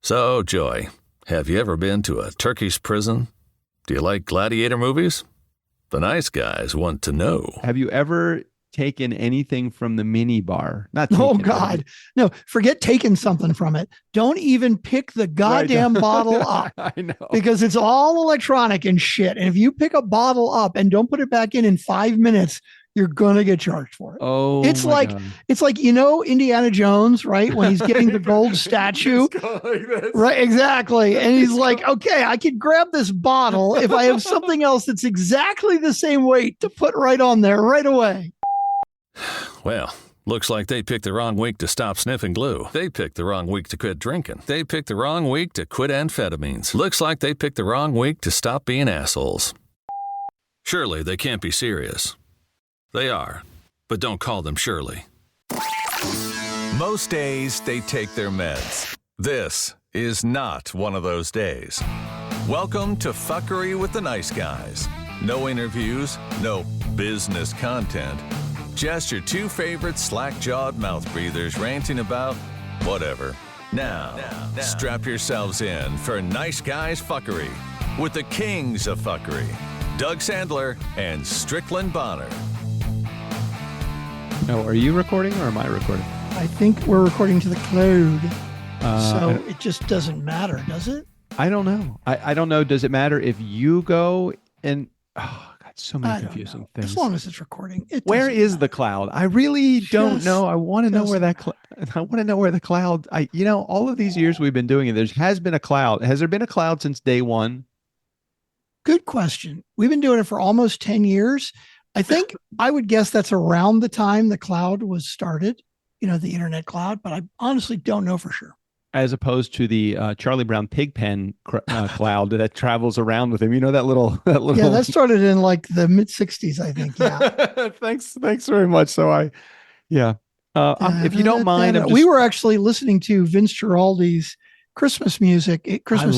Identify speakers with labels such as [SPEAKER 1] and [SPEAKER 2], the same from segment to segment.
[SPEAKER 1] So, Joy, have you ever been to a Turkish prison? Do you like gladiator movies? The nice guys want to know.
[SPEAKER 2] Have you ever taken anything from the mini bar? Not taken,
[SPEAKER 3] Oh God, no! Forget taking something from it. Don't even pick the goddamn bottle up.
[SPEAKER 2] I know,
[SPEAKER 3] because it's all electronic and shit. And if you pick a bottle up and don't put it back in 5 minutes, you're gonna get charged for it.
[SPEAKER 2] Oh,
[SPEAKER 3] it's like Indiana Jones, right? When he's getting the gold statue, right? Exactly. And he's like, okay, I could grab this bottle if I have something else that's exactly the same weight to put right on there right away.
[SPEAKER 1] Well, looks like they picked the wrong week to stop sniffing glue. They picked the wrong week to quit drinking. They picked the wrong week to quit amphetamines. Looks like they picked the wrong week to stop being assholes. Surely they can't be serious. They are, but don't call them Shirley. Most days they take their meds. This is not one of those days. Welcome to Fuckery with the Nice Guys. No interviews, no business content. Just your two favorite slack-jawed mouth breathers ranting about whatever. Now, strap yourselves in for Nice Guys Fuckery with the kings of fuckery, Doug Sandler and Strickland Bonner.
[SPEAKER 2] No, are you recording or am I recording?
[SPEAKER 3] I think we're recording to the cloud. So it just doesn't matter, does it?
[SPEAKER 2] I don't know. I don't know. Does it matter if you go and... Oh, God, so many confusing things.
[SPEAKER 3] As long as it's recording.
[SPEAKER 2] Where is the cloud? I really don't know. I want to know where that I want to know where the cloud... all of these years we've been doing it, there has been a cloud. Has there been a cloud since day one?
[SPEAKER 3] Good question. We've been doing it for almost 10 years. I think I would guess that's around the time the cloud was started, the internet cloud, but I honestly don't know for sure.
[SPEAKER 2] As opposed to the Charlie Brown Pigpen cloud that travels around with him. That little.
[SPEAKER 3] Yeah, that started in like the mid 60s, I think. Yeah.
[SPEAKER 2] Thanks very much. So if you don't mind,
[SPEAKER 3] we were actually listening to Vince Giraldi's Christmas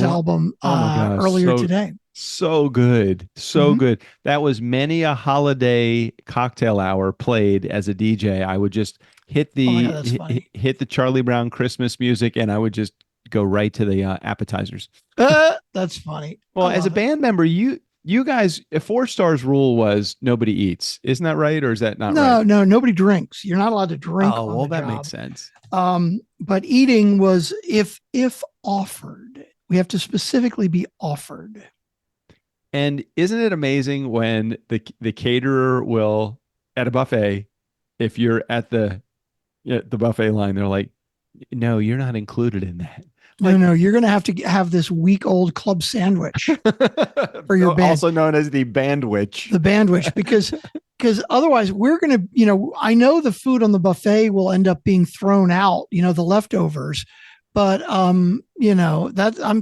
[SPEAKER 3] album earlier today.
[SPEAKER 2] So good. Good. That was many a holiday cocktail hour played as a DJ. I would just hit the Charlie Brown Christmas music and I would just go right to the appetizers.
[SPEAKER 3] That's funny.
[SPEAKER 2] Well, as a band member, you guys, 4 stars rule was nobody eats. Isn't that right? Or is that not right?
[SPEAKER 3] No, nobody drinks. You're not allowed to drink.
[SPEAKER 2] Oh, well, that makes sense.
[SPEAKER 3] But eating was if offered. We have to specifically be offered.
[SPEAKER 2] And isn't it amazing when the caterer will, at a buffet, if you're at the buffet line, they're like, no, you're not included in that.
[SPEAKER 3] No, you're going to have this week-old club sandwich for your band.
[SPEAKER 2] Also known as the bandwich.
[SPEAKER 3] The bandwich, because otherwise we're going to, I know the food on the buffet will end up being thrown out, the leftovers, but, I'm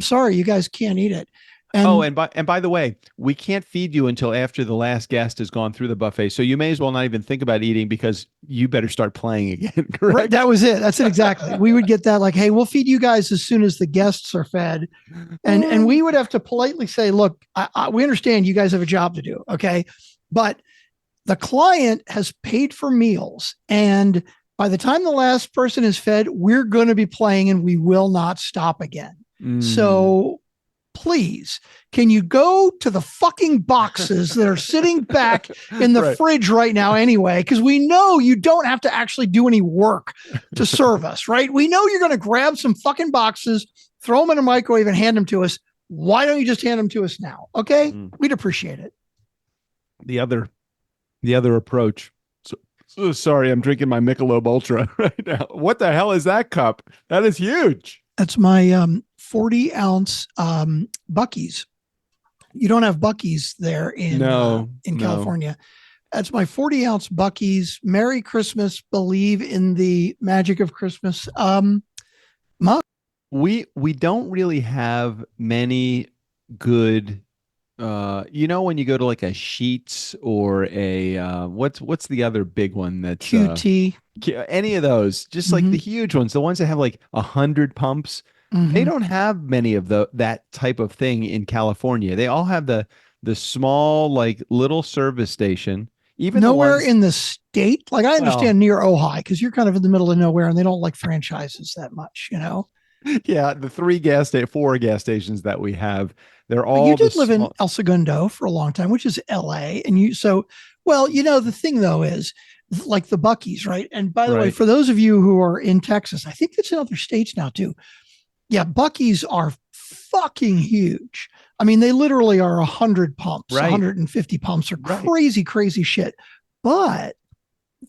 [SPEAKER 3] sorry, you guys can't eat it.
[SPEAKER 2] And by the way, we can't feed you until after the last guest has gone through the buffet. So you may as well not even think about eating because you better start playing again. Correct?
[SPEAKER 3] Right, that was it. That's it exactly. We would get that like, hey, we'll feed you guys as soon as the guests are fed, and we would have to politely say, look, we understand you guys have a job to do, okay, but the client has paid for meals, and by the time the last person is fed, we're going to be playing, and we will not stop again. So. Please, can you go to the fucking boxes that are sitting back in the fridge right now anyway? Because we know you don't have to actually do any work to serve us, right? We know you're going to grab some fucking boxes, throw them in a microwave and hand them to us. Why don't you just hand them to us now? Okay? We'd appreciate it.
[SPEAKER 2] The other approach. So sorry, I'm drinking my Michelob Ultra right now. What the hell is that cup? That is huge.
[SPEAKER 3] That's my 40-ounce Buc-ee's. You don't have Buc-ee's there in California. That's my 40-ounce Buc-ee's. Merry Christmas. Believe in the magic of Christmas. Mug.
[SPEAKER 2] We don't really have many good. When you go to like a Sheetz or a what's the other big one that's
[SPEAKER 3] QT.
[SPEAKER 2] Any of those, just like the huge ones, the ones that have like 100 pumps. They don't have many of that type of thing in California. They all have the small, like little service station. Even
[SPEAKER 3] nowhere in the state. Like I understand near Ojai because you're kind of in the middle of nowhere and they don't like franchises that much,
[SPEAKER 2] Yeah, the four gas stations that we have, they're
[SPEAKER 3] But you
[SPEAKER 2] all the
[SPEAKER 3] did live in
[SPEAKER 2] small.
[SPEAKER 3] El Segundo for a long time, which is LA. And well, the thing though is like the Buc-ee's, right? And by the way,
[SPEAKER 2] Right.
[SPEAKER 3] for those of you who are in Texas, I think it's in other states now too. Yeah, Buc-ee's are fucking huge. I mean, they literally are 100 pumps,
[SPEAKER 2] Right.
[SPEAKER 3] 150 pumps are
[SPEAKER 2] Right.
[SPEAKER 3] crazy, crazy shit. But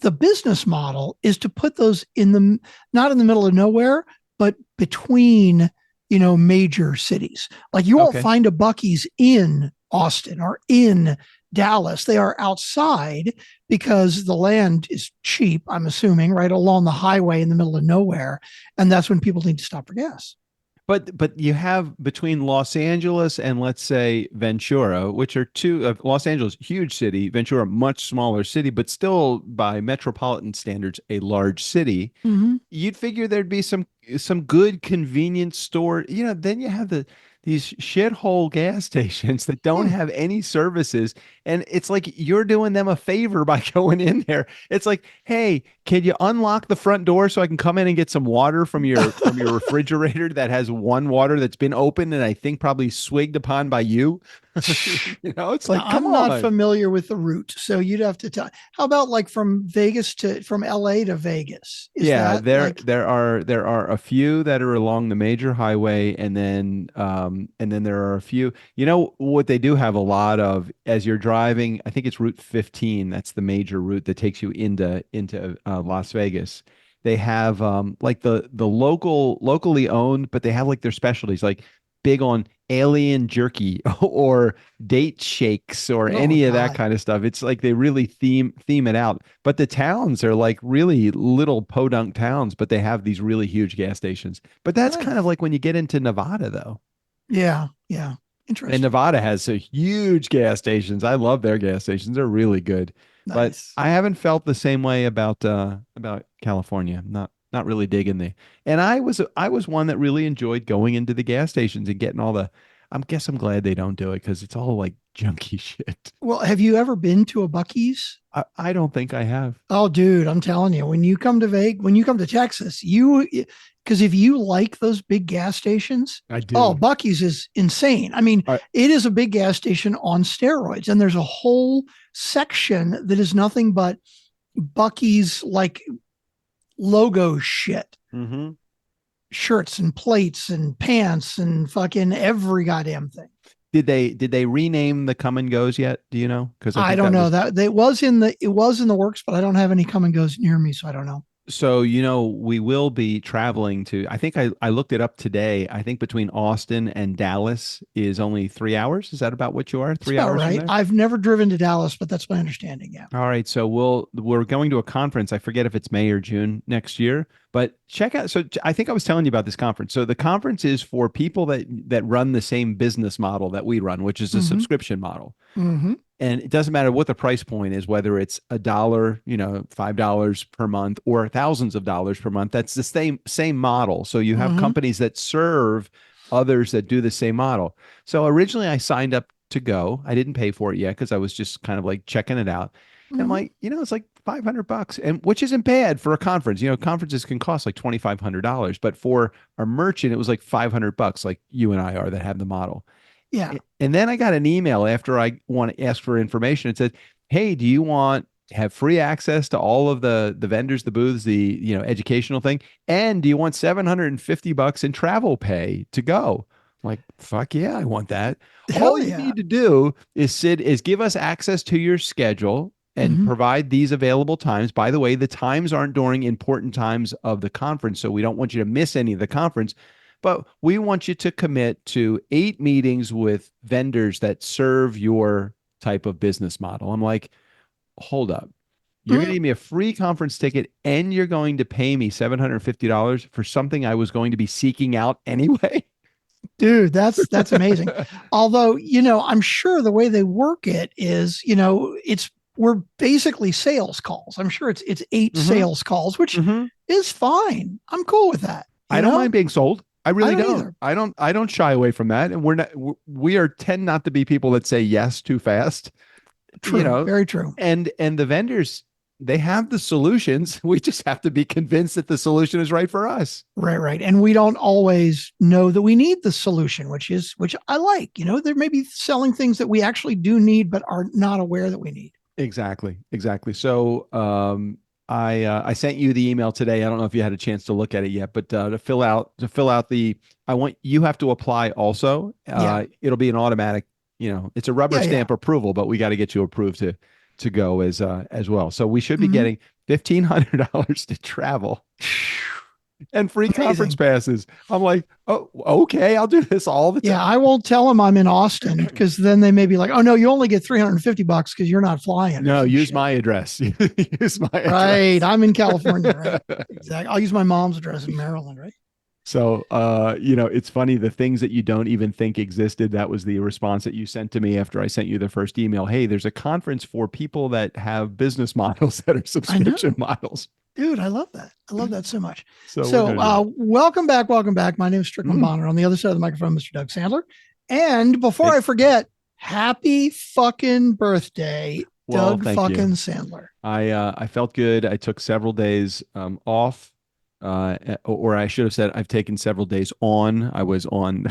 [SPEAKER 3] the business model is to put those not in the middle of nowhere, but between, major cities. Like you won't
[SPEAKER 2] Okay.
[SPEAKER 3] find a Buc-ee's in Austin or in Dallas. They are outside because the land is cheap, I'm assuming, right along the highway in the middle of nowhere. And that's when people need to stop for gas.
[SPEAKER 2] But you have between Los Angeles and let's say Ventura, which are two of Los Angeles, huge city, Ventura, much smaller city, but still by metropolitan standards, a large city.
[SPEAKER 3] Mm-hmm.
[SPEAKER 2] You'd figure there'd be some good convenience store. Then you have these shithole gas stations that don't have any services, and it's like you're doing them a favor by going in there. It's like, hey, can you unlock the front door so I can come in and get some water from your refrigerator that has one water that's been opened and I think probably swigged upon by you? It's like, come
[SPEAKER 3] I'm
[SPEAKER 2] on.
[SPEAKER 3] not familiar with the route, so you'd have to tell. How about like from LA to Vegas?
[SPEAKER 2] Yeah, there
[SPEAKER 3] like,
[SPEAKER 2] there are a few that are along the major highway, and then there are a few. You know what they do have a lot of as you're driving. I think it's Route 15. That's the major route that takes you into Las Vegas. They have like the locally owned, but they have like their specialties, like big on alien jerky or date shakes or
[SPEAKER 3] oh
[SPEAKER 2] any of that
[SPEAKER 3] God.
[SPEAKER 2] kind of stuff. It's like they really theme it out. But the towns are like really little podunk towns, but they have these really huge gas stations. But that's kind of
[SPEAKER 3] Nice.
[SPEAKER 2] like when you get into Nevada, though.
[SPEAKER 3] Yeah, yeah.
[SPEAKER 2] And
[SPEAKER 3] Interesting.
[SPEAKER 2] Nevada has a huge gas stations. I love their gas stations. They're really good. But
[SPEAKER 3] Nice.
[SPEAKER 2] I haven't felt the same way about California. Not really digging the. And I was one that really enjoyed going into the gas stations and getting all the. I'm glad they don't do it because it's all like junky shit.
[SPEAKER 3] Well, have you ever been to a Buc-ee's?
[SPEAKER 2] I don't think I have.
[SPEAKER 3] Oh, dude, I'm telling you, when you come to when you come to Texas, because if you like those big gas stations,
[SPEAKER 2] I
[SPEAKER 3] oh,
[SPEAKER 2] do.
[SPEAKER 3] Buc-ee's is insane. I mean,
[SPEAKER 2] I,
[SPEAKER 3] it is a big gas station on steroids, and there's a whole section that is nothing but Buc-ee's like logo shit,
[SPEAKER 2] hmm
[SPEAKER 3] shirts and plates and pants and fucking every goddamn thing.
[SPEAKER 2] Did they rename the come and goes yet? Do you know? Because I
[SPEAKER 3] I
[SPEAKER 2] think
[SPEAKER 3] don't
[SPEAKER 2] that
[SPEAKER 3] know
[SPEAKER 2] was.
[SPEAKER 3] that it was in the works, but I don't have any come and goes near me, so I don't know.
[SPEAKER 2] So, we will be traveling I think I looked it up today. I think between Austin and Dallas is only 3 hours. Is that about what you are?
[SPEAKER 3] It's
[SPEAKER 2] Three
[SPEAKER 3] about
[SPEAKER 2] hours from
[SPEAKER 3] right.
[SPEAKER 2] there?
[SPEAKER 3] I've never driven to Dallas, but that's my understanding. Yeah.
[SPEAKER 2] All right. So we're going to a conference. I forget if it's May or June next year, but check out. So I think I was telling you about this conference. So the conference is for people that run the same business model that we run, which is a
[SPEAKER 3] Mm-hmm.
[SPEAKER 2] subscription model.
[SPEAKER 3] Mm-hmm.
[SPEAKER 2] And it doesn't matter what the price point is, whether it's $1, $5 per month, or thousands of dollars per month. That's the same model. So you have
[SPEAKER 3] Mm-hmm.
[SPEAKER 2] companies that serve others that do the same model. So originally I signed up to go. I didn't pay for it yet because I was just kind of like checking it out. And I'm
[SPEAKER 3] Mm-hmm.
[SPEAKER 2] like, it's like $500, and which isn't bad for a conference. Conferences can cost like $2,500, but for a merchant, it was like $500, like you and I are that have the model.
[SPEAKER 3] Yeah.
[SPEAKER 2] And then I got an email after I want to ask for information. It said, "Hey, do you want to have free access to all of the vendors, the booths, the educational thing, and do you want $750 in travel pay to go?" I'm like, fuck yeah, I want that. All
[SPEAKER 3] Hell
[SPEAKER 2] you
[SPEAKER 3] yeah.
[SPEAKER 2] need to do is give us access to your schedule and
[SPEAKER 3] Mm-hmm.
[SPEAKER 2] provide these available times. By the way, the times aren't during important times of the conference, so we don't want you to miss any of the conference. But we want you to commit to 8 meetings with vendors that serve your type of business model. I'm like, hold up. You're going to
[SPEAKER 3] Mm-hmm.
[SPEAKER 2] give me a free conference ticket and you're going to pay me $750 for something I was going to be seeking out anyway.
[SPEAKER 3] Dude, that's amazing. Although, I'm sure the way they work it is, we're basically sales calls. I'm sure it's 8
[SPEAKER 2] hmm
[SPEAKER 3] sales calls, which
[SPEAKER 2] hmm
[SPEAKER 3] is fine. I'm cool with that.
[SPEAKER 2] I don't mind being sold. I
[SPEAKER 3] I
[SPEAKER 2] really
[SPEAKER 3] don't
[SPEAKER 2] don't.
[SPEAKER 3] either.
[SPEAKER 2] I don't shy away from that. And we are tend not to be people that say yes too fast, you
[SPEAKER 3] True.
[SPEAKER 2] know,
[SPEAKER 3] Very true.
[SPEAKER 2] and the vendors they have the solutions. We just have to be convinced that the solution is right for us.
[SPEAKER 3] Right. And we don't always know that we need the solution, which I like. There may be selling things that we actually do need, but are not aware that we need.
[SPEAKER 2] Exactly. So I sent you the email today. I don't know if you had a chance to look at it yet, but to fill out you have to apply also. It'll be an automatic, it's a rubber stamp approval, but we got to get you approved to go as well. So we should be getting $1,500 to travel and free conference passes. I'm like, oh, okay, I'll do this all the time.
[SPEAKER 3] Yeah, I won't tell them I'm in Austin, because then they may be like, oh no, you only get $350 because you're not flying.
[SPEAKER 2] No, use my address. Use my address.
[SPEAKER 3] Right, I'm in California. Right, exactly. I'll use my mom's address in Maryland. Right.
[SPEAKER 2] So, it's funny, the things that you don't even think existed. That was the response that you sent to me after I sent you the first email. Hey, there's a conference for people that have business models that are subscription models.
[SPEAKER 3] Dude, I love that. I love that so much. So welcome back. My name is Strickland Bonner. On the other side of the microphone, Mr. Doug Sandler. And before I forget, happy fucking birthday, Doug fucking Sandler.
[SPEAKER 2] I felt good. I took several days off. Or I should have said I've taken several days on. I was on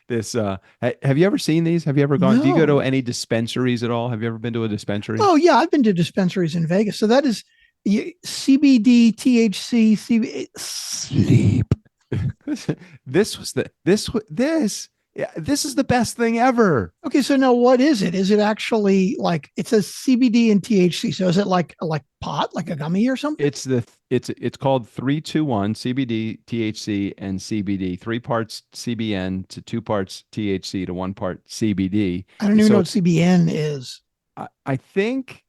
[SPEAKER 2] this. Have you ever seen these? Have you ever gone? No. Do you go to any dispensaries at all? Have you ever been to a dispensary?
[SPEAKER 3] Oh yeah, I've been to dispensaries in Vegas. So that is CBD, THC, sleep.
[SPEAKER 2] This is the best thing ever.
[SPEAKER 3] Okay, so now what is it? Is it actually like, it says CBD and THC? So is it like pot, like a gummy or something?
[SPEAKER 2] It's called 3-2-1 CBD, THC, and CBD. 3 parts CBN to 2 parts THC to 1 part CBD.
[SPEAKER 3] I don't even know what CBN is.
[SPEAKER 2] I think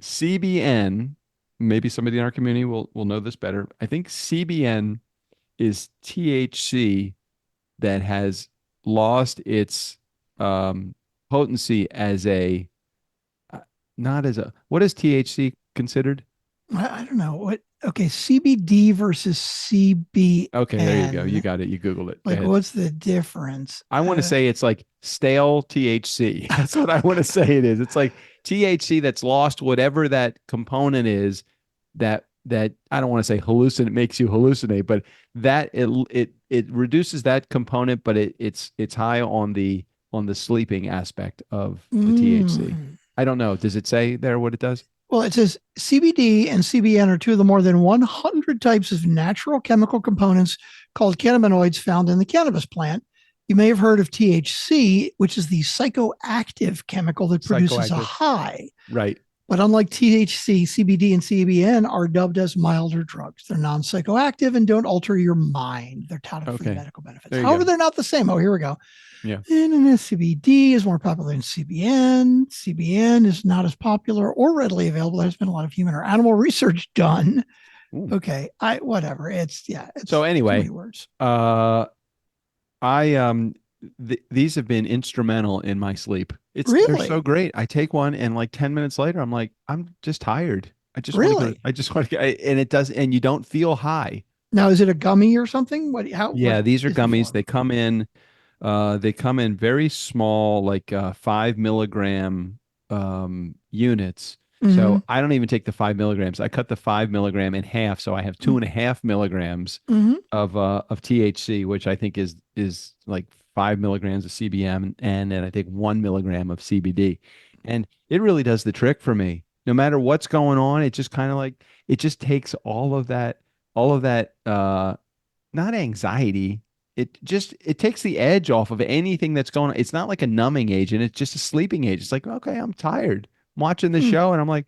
[SPEAKER 2] CBN, maybe somebody in our community will know this better. I think CBN is THC that has lost its potency as what is THC considered?
[SPEAKER 3] I don't know. What? Okay, CBD versus CBN.
[SPEAKER 2] Okay, there you go. You got it. You Googled it.
[SPEAKER 3] Like, what's the difference?
[SPEAKER 2] I want to say it's like stale THC. That's what I want to say it is. It's like THC that's lost whatever that component is that I don't want to say hallucinate, makes you hallucinate, but that it reduces that component, but it's high on the sleeping aspect of the THC. I don't know. Does it say there what it does?
[SPEAKER 3] Well, it says CBD and CBN are 2 of the more than 100 types of natural chemical components called cannabinoids found in the cannabis plant. You may have heard of THC, which is the psychoactive chemical that produces a high.
[SPEAKER 2] Right.
[SPEAKER 3] But unlike THC, CBD and CBN are dubbed as milder drugs. They're non-psychoactive and don't alter your mind. They're touted for medical benefits. However, they're not the same. Oh, here we go.
[SPEAKER 2] Yeah.
[SPEAKER 3] And CBD is more popular than CBN. CBN is not as popular or readily available. There's been a lot of human or animal research done. Ooh. Okay. Whatever. It's
[SPEAKER 2] so anyway,
[SPEAKER 3] too many words.
[SPEAKER 2] These have been instrumental in my sleep.
[SPEAKER 3] Really?
[SPEAKER 2] They're so great. I take one and like 10 minutes later, I'm like, I'm just tired. I just want to and it does. And you don't feel high.
[SPEAKER 3] Now, is it a gummy or something?
[SPEAKER 2] These are gummies. They come in very small, like 5 milligram units. Mm-hmm. So I don't even take the 5 milligrams. I cut the 5 milligram in half. So I have 2.5 milligrams of THC, which I think is like 5 milligrams of CBN, and then I take 1 milligram of CBD. And it really does the trick for me. No matter what's going on, it just kind of like, it just takes all of that, not anxiety. It takes the edge off of anything that's going on. It's not like a numbing agent. It's just a sleeping agent. It's like, okay, I'm tired. I'm watching the show and I'm like,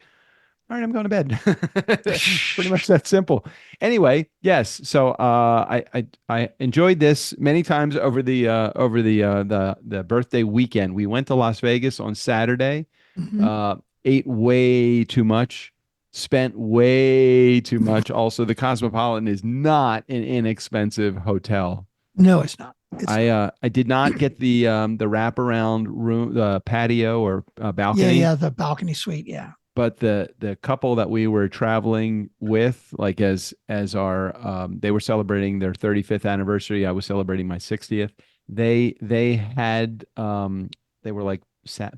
[SPEAKER 2] all right, I'm going to bed. Pretty much that simple. Anyway, yes. So I enjoyed this many times over the birthday weekend. We went to Las Vegas on Saturday, ate way too much, spent way too much. Also, the Cosmopolitan is not an inexpensive hotel.
[SPEAKER 3] No, it's not.
[SPEAKER 2] I did not get the wraparound room, the patio or balcony.
[SPEAKER 3] Yeah, the balcony suite. Yeah.
[SPEAKER 2] But the couple that we were traveling with, like as our they were celebrating their 35th anniversary. I was celebrating my 60th. They were like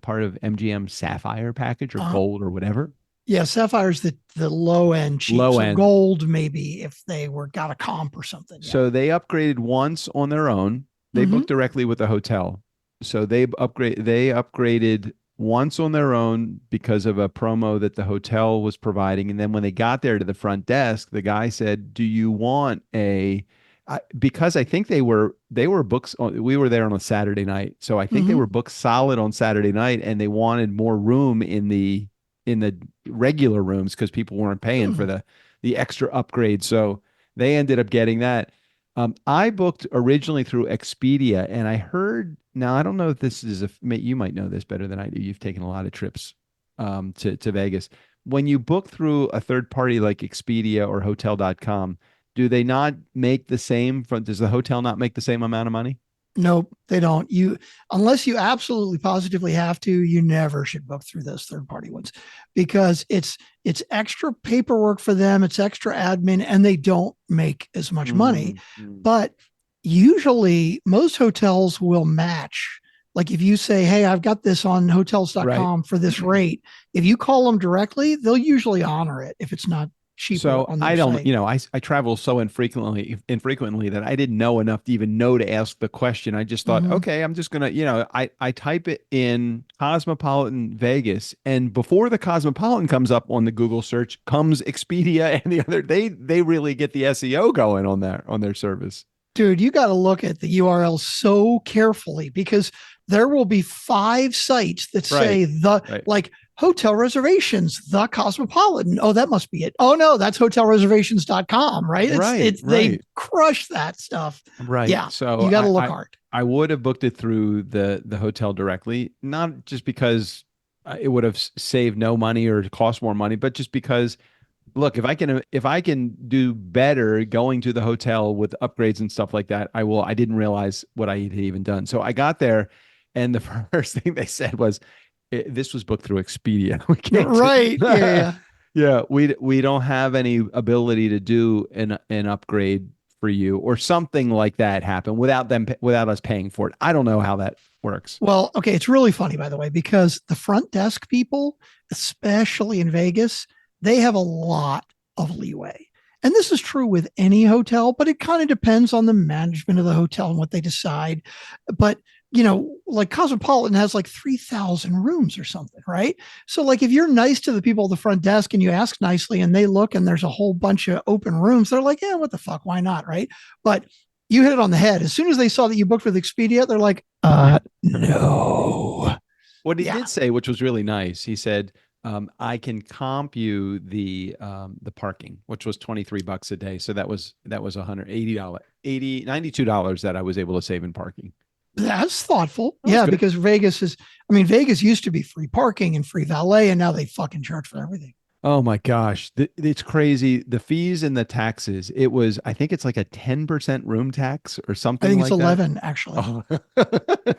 [SPEAKER 2] part of MGM Sapphire package or gold or whatever.
[SPEAKER 3] Yeah, Sapphire's the low end cheap.
[SPEAKER 2] Low
[SPEAKER 3] So
[SPEAKER 2] end.
[SPEAKER 3] gold maybe if they got a comp or something. Yeah.
[SPEAKER 2] So they upgraded once on their own. They booked directly with the hotel. So they upgraded once on their own because of a promo that the hotel was providing. And then when they got there to the front desk, the guy said, "Do you want because I think they were booked we were there on a Saturday night. So I think they were booked solid on Saturday night and they wanted more room in the regular rooms because people weren't paying for the extra upgrade. So they ended up getting that. I booked originally through Expedia, and I heard, now I don't know if this is you might know this better than I do. You've taken a lot of trips to Vegas. When you book through a third party like Expedia or hotel.com, do they not make the same does the hotel not make the same amount of money?
[SPEAKER 3] Nope, they don't. Unless you absolutely positively have to, you never should book through those third party ones because it's extra paperwork for them, it's extra admin, and they don't make as much money. But usually most hotels will match. Like if you say, "Hey, I've got this on hotels.com for this rate," if you call them directly, they'll usually honor it if it's not cheaper.
[SPEAKER 2] So
[SPEAKER 3] on
[SPEAKER 2] I don't,
[SPEAKER 3] site.
[SPEAKER 2] I travel so infrequently that I didn't know enough to even know to ask the question. I just thought, okay, I'm just gonna, I type it in Cosmopolitan Vegas, and before the Cosmopolitan comes up on the Google search comes Expedia and the other. They really get the SEO going on their service.
[SPEAKER 3] Dude, you got to look at the URL so carefully because there will be 5 sites that say like hotel reservations, the Cosmopolitan. Oh, that must be it. Oh no, that's hotelreservations.com, right? They crush that stuff.
[SPEAKER 2] Right.
[SPEAKER 3] Yeah.
[SPEAKER 2] So
[SPEAKER 3] you got to look hard.
[SPEAKER 2] I would have booked it through the hotel directly, not just because it would have saved no money or cost more money, but just because, look, if I can do better going to the hotel with upgrades and stuff like that, I will. I didn't realize what I had even done. So I got there, and the first thing they said was, "This was booked through Expedia." We can't
[SPEAKER 3] right? Yeah.
[SPEAKER 2] Yeah. We don't have any ability to do an upgrade for you or something like that happen without us paying for it. I don't know how that works.
[SPEAKER 3] Well, okay, it's really funny, by the way, because the front desk people, especially in Vegas, they have a lot of leeway. And this is true with any hotel, but it kind of depends on the management of the hotel and what they decide. But, like Cosmopolitan has like 3,000 rooms or something, right? So like if you're nice to the people at the front desk and you ask nicely and they look and there's a whole bunch of open rooms, they're like, yeah, what the fuck? Why not? Right. But you hit it on the head. As soon as they saw that you booked with Expedia, they're like, no.
[SPEAKER 2] What he did say, which was really nice, he said, I can comp you the parking, which was $23 a day. So that was $180, $92 that I was able to save in parking.
[SPEAKER 3] That's thoughtful. Yeah, because Vegas used to be free parking and free valet, and now they fucking charge for everything.
[SPEAKER 2] Oh my gosh. It's crazy. The fees and the taxes. I think it's like a 10% room tax or something.
[SPEAKER 3] I think
[SPEAKER 2] it's
[SPEAKER 3] like 11 that. Actually.
[SPEAKER 2] Oh.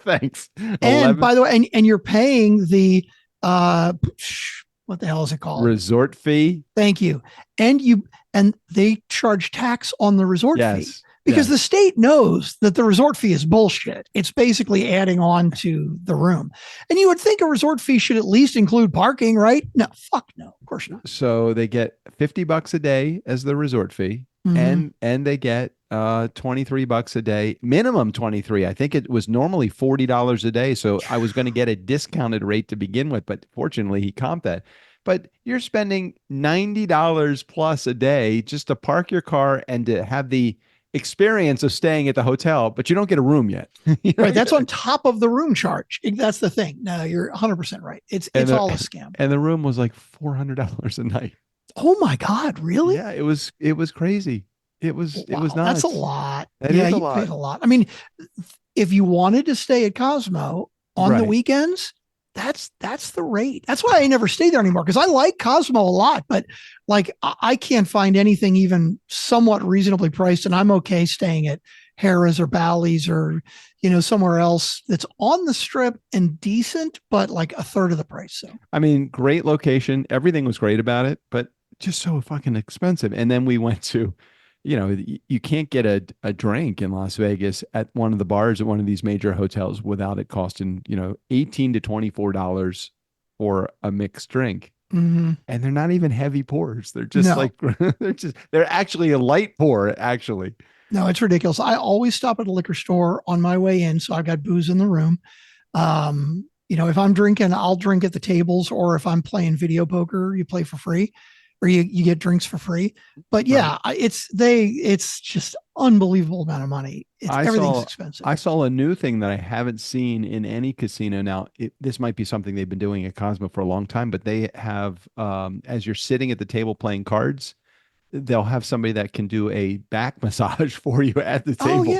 [SPEAKER 2] Thanks.
[SPEAKER 3] And 11. By the way, and you're paying the what the hell is it called?
[SPEAKER 2] Resort fee.
[SPEAKER 3] Thank you. And they charge tax on the resort fee because the state knows that the resort fee is bullshit. It's basically adding on to the room. And you would think a resort fee should at least include parking, right? No, fuck no. Of course not.
[SPEAKER 2] So they get $50 a day as the resort fee, and they get $23 a day, minimum 23. I think it was normally $40 a day. So I was going to get a discounted rate to begin with, but fortunately he comped that. But you're spending $90 plus a day just to park your car and to have the experience of staying at the hotel, but you don't get a room yet.
[SPEAKER 3] Right. That's on top of the room charge. That's the thing. No, you're 100% right. It's all a scam.
[SPEAKER 2] And the room was like $400 a night.
[SPEAKER 3] Oh my God. Really?
[SPEAKER 2] Yeah. It was crazy. It was nuts.
[SPEAKER 3] That's a lot.
[SPEAKER 2] Paid a
[SPEAKER 3] lot. I mean, if you wanted to stay at Cosmo on the weekends, that's the rate. That's why I never stay there anymore. Cause I like Cosmo a lot, but like I can't find anything even somewhat reasonably priced. And I'm okay staying at Harrah's or Bally's or, somewhere else that's on the strip and decent, but like a third of the price. So,
[SPEAKER 2] I mean, great location. Everything was great about it, but just so fucking expensive. And then we went to, you can't get a drink in Las Vegas at one of the bars at one of these major hotels without it costing, $18 to $24 for a mixed drink.
[SPEAKER 3] Mhm.
[SPEAKER 2] And they're not even heavy pours. They're just
[SPEAKER 3] No.
[SPEAKER 2] they're actually a light pour, actually.
[SPEAKER 3] No, it's ridiculous. I always stop at a liquor store on my way in, so I've got booze in the room. If I'm drinking, I'll drink at the tables, or if I'm playing video poker, you play for free, or you get drinks for free. But yeah, right. It's just unbelievable amount of money. Everything's expensive.
[SPEAKER 2] I saw a new thing that I haven't seen in any casino. Now, this might be something they've been doing at Cosmo for a long time, but they have, as you're sitting at the table playing cards, they'll have somebody that can do a back massage for you at the table.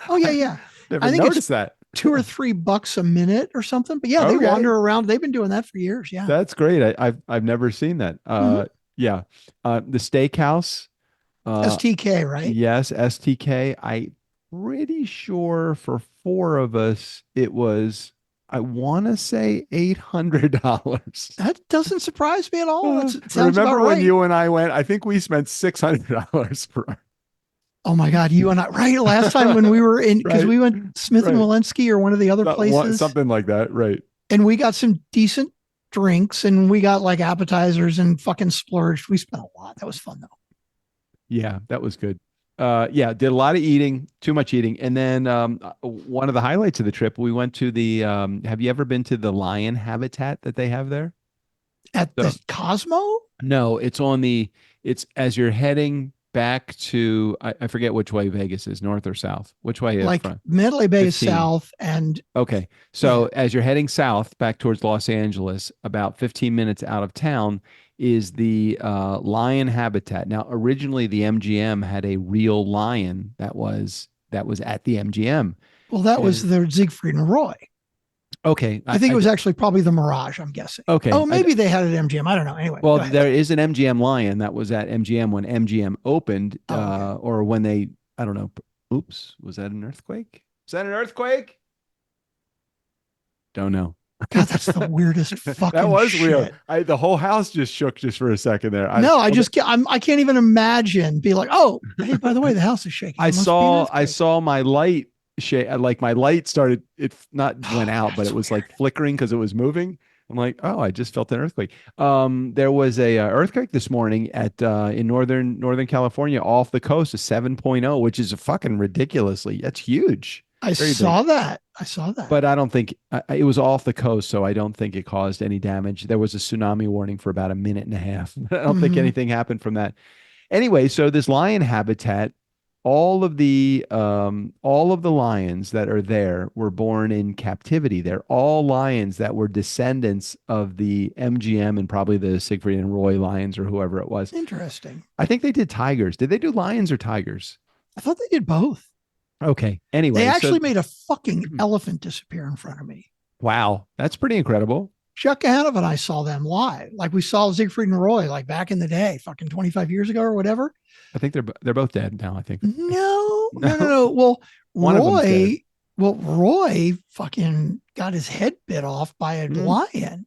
[SPEAKER 3] Oh yeah.
[SPEAKER 2] I think noticed that.
[SPEAKER 3] $2 or $3 a minute or something. But yeah, they wander around. They've been doing that for years. Yeah.
[SPEAKER 2] That's great. I've never seen that. Yeah. The steakhouse.
[SPEAKER 3] STK, right?
[SPEAKER 2] Yes, STK. I'm pretty sure for 4 of us, it was, I want to say $800.
[SPEAKER 3] That doesn't surprise me at all. Sounds
[SPEAKER 2] remember
[SPEAKER 3] about
[SPEAKER 2] when
[SPEAKER 3] right.
[SPEAKER 2] you and I went? I think we spent $600 for.
[SPEAKER 3] Oh my God, you and I, right? Last time when we were in, because we went Smith and Walensky or one of the other places.
[SPEAKER 2] Something like that, right.
[SPEAKER 3] And we got some decent drinks and we got like appetizers and fucking splurged. We spent a lot. That was fun though.
[SPEAKER 2] Yeah, that was good. Did a lot of eating, too much eating. And then one of the highlights of the trip, we went to the, have you ever been to the lion habitat that they have there?
[SPEAKER 3] At the Cosmo?
[SPEAKER 2] No, it's as you're heading back to, I forget which way Vegas is, north or south. Which way?
[SPEAKER 3] Like Mandalay Bay is south and.
[SPEAKER 2] Okay. So as you're heading south back towards Los Angeles, about 15 minutes out of town is the lion habitat. Now, originally the MGM had a real lion that was at the MGM.
[SPEAKER 3] Well, that was the Siegfried and Roy.
[SPEAKER 2] Okay.
[SPEAKER 3] I think it was actually probably the Mirage, I'm guessing.
[SPEAKER 2] Okay.
[SPEAKER 3] Oh, maybe they had it at MGM. I don't know. Anyway.
[SPEAKER 2] Well, there is an MGM lion that was at MGM when MGM opened, or when they, I don't know. Oops. Was that an earthquake? Is that an earthquake? Don't know.
[SPEAKER 3] God, that's the weirdest fucking
[SPEAKER 2] That was
[SPEAKER 3] shit.
[SPEAKER 2] weird. The whole house just shook just for a second there.
[SPEAKER 3] I can't even imagine be like, oh, hey, by the way, the house is shaking.
[SPEAKER 2] I saw my light shake, like my light started, it not went out, but it was like flickering because it was moving. I'm like, oh, I just felt an earthquake. There was a earthquake this morning at in Northern California off the coast, a 7.0, which is a fucking ridiculously, that's huge.
[SPEAKER 3] I saw that.
[SPEAKER 2] But I don't think it was off the coast, so I don't think it caused any damage. There was a tsunami warning for about a minute and a half. I don't think anything happened from that. Anyway, so this lion habitat, all of the lions that are there were born in captivity. They're all lions that were descendants of the MGM and probably the Siegfried and Roy lions or whoever it was.
[SPEAKER 3] Interesting.
[SPEAKER 2] I think they did tigers. Did they do lions or tigers?
[SPEAKER 3] I thought they did both.
[SPEAKER 2] Okay. Anyway,
[SPEAKER 3] they actually made a fucking elephant disappear in front of me.
[SPEAKER 2] Wow. That's pretty incredible.
[SPEAKER 3] Chuck Hanov and I saw them live. Like we saw Siegfried and Roy, like back in the day, fucking 25 years ago or whatever.
[SPEAKER 2] I think they're both dead now, I think.
[SPEAKER 3] No. Well, Roy fucking got his head bit off by a lion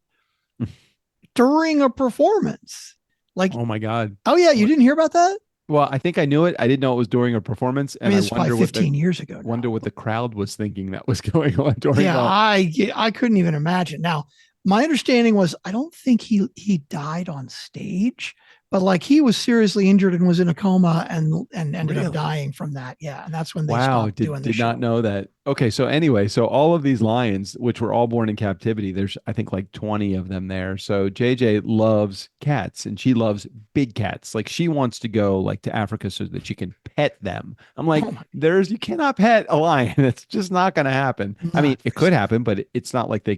[SPEAKER 3] during a performance. Like,
[SPEAKER 2] oh my God.
[SPEAKER 3] Oh yeah. You didn't hear about that?
[SPEAKER 2] Well, I think I knew it. I didn't know it was during a performance. And
[SPEAKER 3] it's probably 15 years ago.
[SPEAKER 2] Wonder what the crowd was thinking that was going on during.
[SPEAKER 3] Yeah, I couldn't even imagine. Now, my understanding was I don't think he died on stage, but like he was seriously injured and was in a coma and ended up dying from that. Yeah, and that's when they stopped doing the show. Did not
[SPEAKER 2] know that. Okay, so anyway, so all of these lions, which were all born in captivity, there's I think like 20 of them there. So JJ loves cats and she loves big cats. Like she wants to go like to Africa so that she can pet them. I'm like, you cannot pet a lion. It's just not going to happen. I mean, it could happen, but it's not like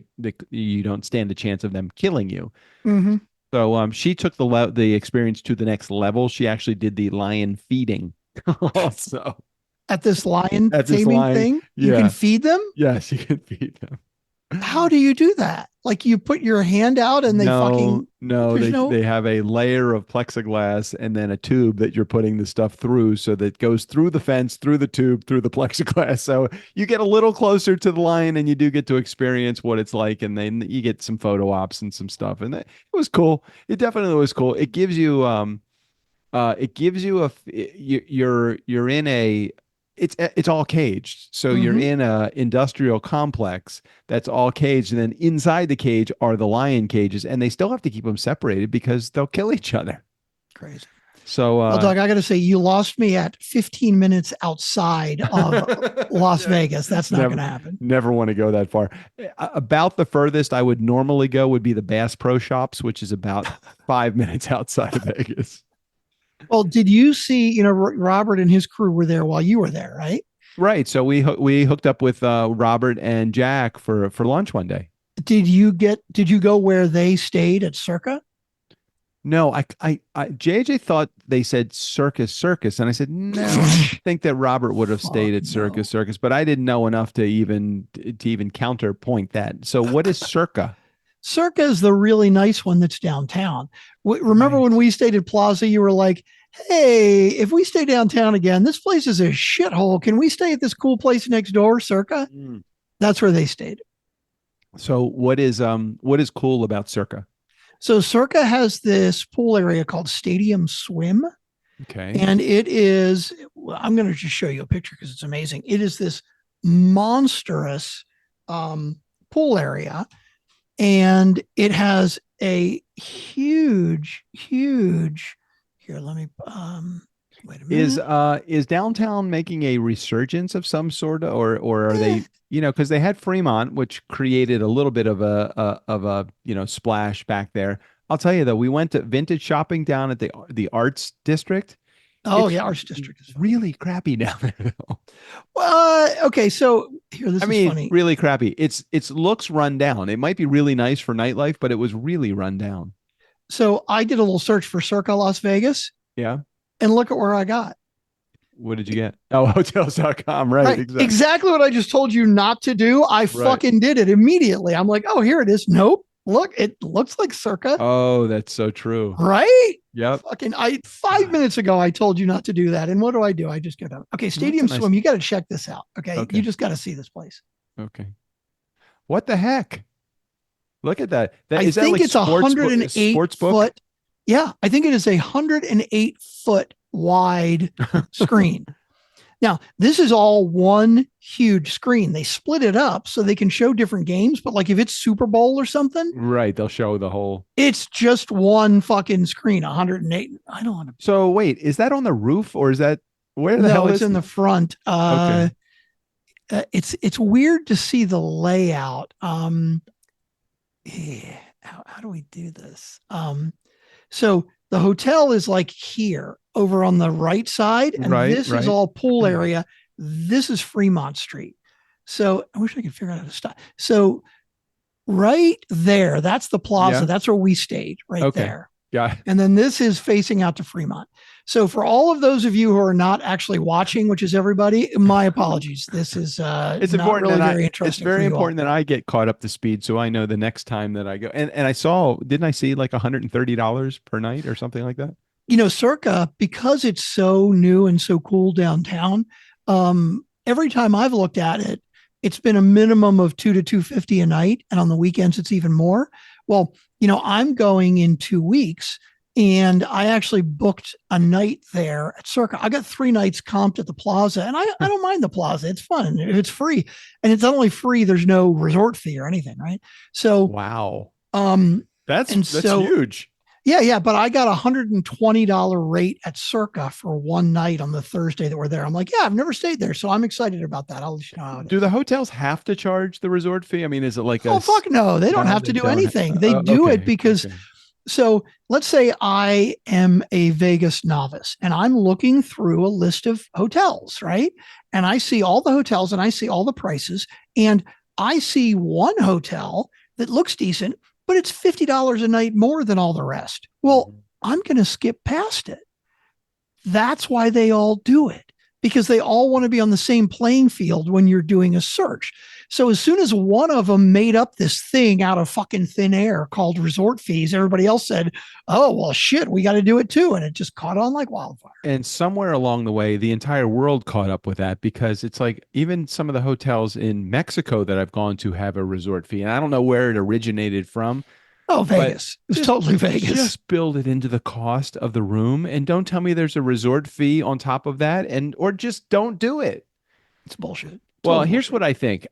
[SPEAKER 2] you don't stand a chance of them killing you.
[SPEAKER 3] Mm-hmm.
[SPEAKER 2] So she took the experience to the next level. She actually did the lion feeding. Also.
[SPEAKER 3] At this lion taming thing? You can feed them?
[SPEAKER 2] Yes, you can feed them.
[SPEAKER 3] How do you do that? Like you put your hand out and they
[SPEAKER 2] they have a layer of plexiglass and then a tube that you're putting the stuff through so that it goes through the fence, through the tube, through the plexiglass. So you get a little closer to the lion and you do get to experience what it's like. And then you get some photo ops and some stuff. And it was cool. It definitely was cool. It gives you, you're in it's all caged. So you're in a industrial complex that's all caged, and then inside the cage are the lion cages, and they still have to keep them separated because they'll kill each other.
[SPEAKER 3] Crazy.
[SPEAKER 2] So,
[SPEAKER 3] well, Doug, I got to say, you lost me at 15 minutes outside of Las Vegas. That's not going to happen.
[SPEAKER 2] Never want to go that far. About the furthest I would normally go would be the Bass Pro Shops, which is about 5 minutes outside of Vegas.
[SPEAKER 3] Well, did you see, Robert and his crew were there while you were there, right?
[SPEAKER 2] Right. So we hooked up with Robert and Jack for lunch one day.
[SPEAKER 3] Did you go where they stayed at Circa?
[SPEAKER 2] No, JJ thought they said Circus, and I said no. I think that Robert would have stayed at Circus, but I didn't know enough to even counterpoint that. So, what is Circa?
[SPEAKER 3] Circa is the really nice one that's downtown. Remember when we stayed at Plaza? You were like, "Hey, if we stay downtown again, this place is a shithole. Can we stay at this cool place next door, Circa?" That's where they stayed.
[SPEAKER 2] So, what is cool about Circa?
[SPEAKER 3] So Circa has this pool area called Stadium Swim.
[SPEAKER 2] Okay.
[SPEAKER 3] And it is, I'm going to just show you a picture because it's amazing. It is this monstrous pool area. And it has a huge, here, let me, wait a minute.
[SPEAKER 2] Is downtown making a resurgence of some sort, or are they, because they had Fremont, which created a little bit of a splash back there. I'll tell you though, we went to vintage shopping down at the Arts District.
[SPEAKER 3] Arts District is
[SPEAKER 2] really crappy down there though.
[SPEAKER 3] Well, okay, so here, this is funny.
[SPEAKER 2] Really crappy. It looks run down. It might be really nice for nightlife, but it was really run down.
[SPEAKER 3] So I did a little search for Circa Las Vegas.
[SPEAKER 2] Yeah.
[SPEAKER 3] And look at where I got.
[SPEAKER 2] What did you get? Oh, hotels.com. Right.
[SPEAKER 3] Exactly what I just told you not to do. I fucking did it immediately. I'm like, oh, here it is. Nope. Look, it looks like Circa.
[SPEAKER 2] Oh, that's so true.
[SPEAKER 3] Right?
[SPEAKER 2] Yep.
[SPEAKER 3] 5 minutes ago, I told you not to do that. And what do? I just go down. Okay. Stadium Swim. You got to check this out. Okay. You just got to see this place.
[SPEAKER 2] Okay. What the heck? Look at that.
[SPEAKER 3] I think it's 108 foot. Yeah. I think it is 108 foot wide screen. Now, this is all one huge screen. They split it up so they can show different games, but like if it's Super Bowl or something,
[SPEAKER 2] right, they'll show the whole. It's
[SPEAKER 3] just one fucking screen, 108. I don't want to.
[SPEAKER 2] So wait, is that on the roof or is that where the hell is?
[SPEAKER 3] No, it's in the front. Okay. It's weird to see the layout. How do we do this? So the hotel is like here over on the right side, and this is all pool area. This is Fremont Street. So I wish I could figure out how to stop. So right there, that's the plaza. Yeah. That's where we stayed there.
[SPEAKER 2] Yeah.
[SPEAKER 3] And then this is facing out to Fremont. So for all of those of you who are not actually watching, which is everybody, my apologies. This is
[SPEAKER 2] it's
[SPEAKER 3] not
[SPEAKER 2] important
[SPEAKER 3] really
[SPEAKER 2] that
[SPEAKER 3] very interesting.
[SPEAKER 2] It's very important that I get caught up to speed so I know the next time that I go. And I saw, didn't I see like $130 per night or something like that?
[SPEAKER 3] Circa, because it's so new and so cool downtown, every time I've looked at it, it's been a minimum of $200 to $250 a night. And on the weekends, it's even more. Well, I'm going in 2 weeks and I actually booked a night there at Circa. I got 3 nights comped at the Plaza, and I don't mind the Plaza. It's fun. It's free, and it's not only free, there's no resort fee or anything. Right. So,
[SPEAKER 2] wow.
[SPEAKER 3] That's
[SPEAKER 2] huge.
[SPEAKER 3] Yeah. But I got $120 rate at Circa for one night on the Thursday that we're there. I'm like, yeah, I've never stayed there. So I'm excited about that. I'll let you know how it is.
[SPEAKER 2] Do the hotels have to charge the resort fee? I mean, is it like
[SPEAKER 3] fuck no, they don't have to do anything. They do it because, so let's say I am a Vegas novice and I'm looking through a list of hotels, right? And I see all the hotels and I see all the prices, and I see one hotel that looks decent, but it's $50 a night more than all the rest. Well, I'm going to skip past it. That's why they all do it, because they all want to be on the same playing field when you're doing a search. So as soon as one of them made up this thing out of fucking thin air called resort fees, everybody else said, oh, well, shit, we got to do it too. And it just caught on like wildfire.
[SPEAKER 2] And somewhere along the way, the entire world caught up with that, because it's like even some of the hotels in Mexico that I've gone to have a resort fee. And I don't know where it originated from,
[SPEAKER 3] Oh, Vegas. It's totally Vegas.
[SPEAKER 2] Just build it into the cost of the room, and don't tell me there's a resort fee on top of that, or just don't do it.
[SPEAKER 3] It's bullshit.
[SPEAKER 2] Well, here's what I think.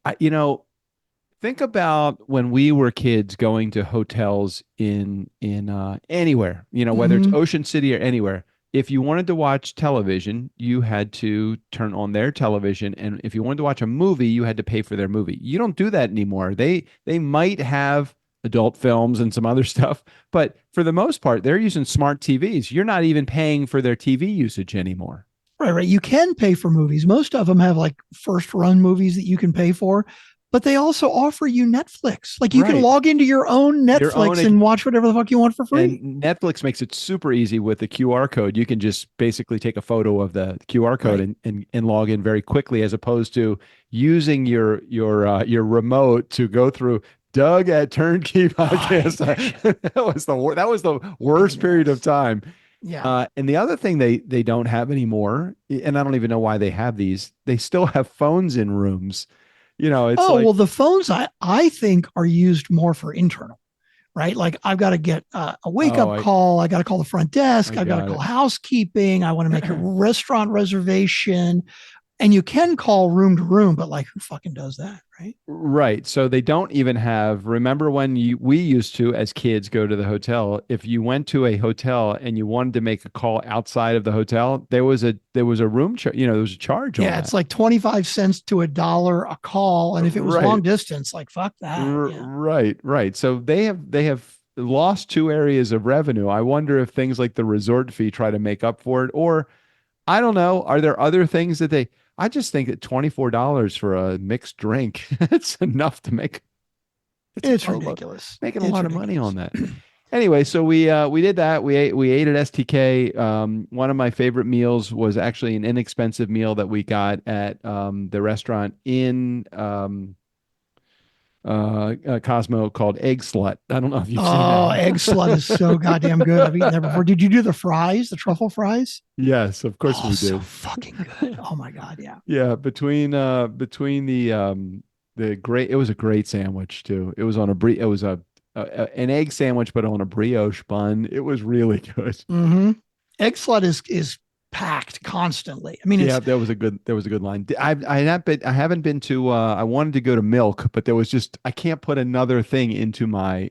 [SPEAKER 2] Think about when we were kids going to hotels in anywhere, whether it's Ocean City or anywhere. If you wanted to watch television, you had to turn on their television, and if you wanted to watch a movie, you had to pay for their movie. You don't do that anymore. They might have adult films and some other stuff, but for the most part, they're using smart TVs. You're not even paying for their TV usage anymore.
[SPEAKER 3] Right. You can pay for movies. Most of them have like first run movies that you can pay for, but they also offer you Netflix. Like you can log into your own Netflix and watch whatever the fuck you want for free.
[SPEAKER 2] And Netflix makes it super easy with the QR code. You can just basically take a photo of the QR code and log in very quickly, as opposed to using your remote to go through Doug at Turnkey Podcast. That was the worst period of time.
[SPEAKER 3] Yeah.
[SPEAKER 2] And the other thing they don't have anymore, and I don't even know why they have these, they still have phones in rooms. It's
[SPEAKER 3] well, the phones I think are used more for internal, right? Like I've got to get a wake up call. I got to call the front desk. I've got to call housekeeping. I want to make a restaurant reservation. And you can call room to room, but like who fucking does that, right?
[SPEAKER 2] Right. So they don't even have, remember when we used to, as kids, go to the hotel. If you went to a hotel and you wanted to make a call outside of the hotel, there was a room charge, there was a charge on that.
[SPEAKER 3] Yeah, it's like 25 cents to $1 a call. And if it was long distance, like fuck that.
[SPEAKER 2] Right. So they have lost two areas of revenue. I wonder if things like the resort fee try to make up for it, or I don't know. Are there other things that I just think that $24 for a mixed drink, it's enough to make.
[SPEAKER 3] It's ridiculous.
[SPEAKER 2] Making a lot of money on that. Anyway, so we did that. We ate at STK. One of my favorite meals was actually an inexpensive meal that we got at the restaurant in Cosmo called Egg Slut. I don't know if you've seen that.
[SPEAKER 3] Oh, Egg Slut is so goddamn good. I've eaten that before. Did you do the fries, the truffle fries?
[SPEAKER 2] Yes, of course we did.
[SPEAKER 3] So fucking good. Oh my God, yeah.
[SPEAKER 2] Yeah, between the great, it was a great sandwich too. It was on it was an egg sandwich, but on a brioche bun. It was really good.
[SPEAKER 3] Mm-hmm. Egg Slut is packed constantly. I mean,
[SPEAKER 2] there was a good line. I haven't been to. I wanted to go to Milk, but there was just I can't put another thing into my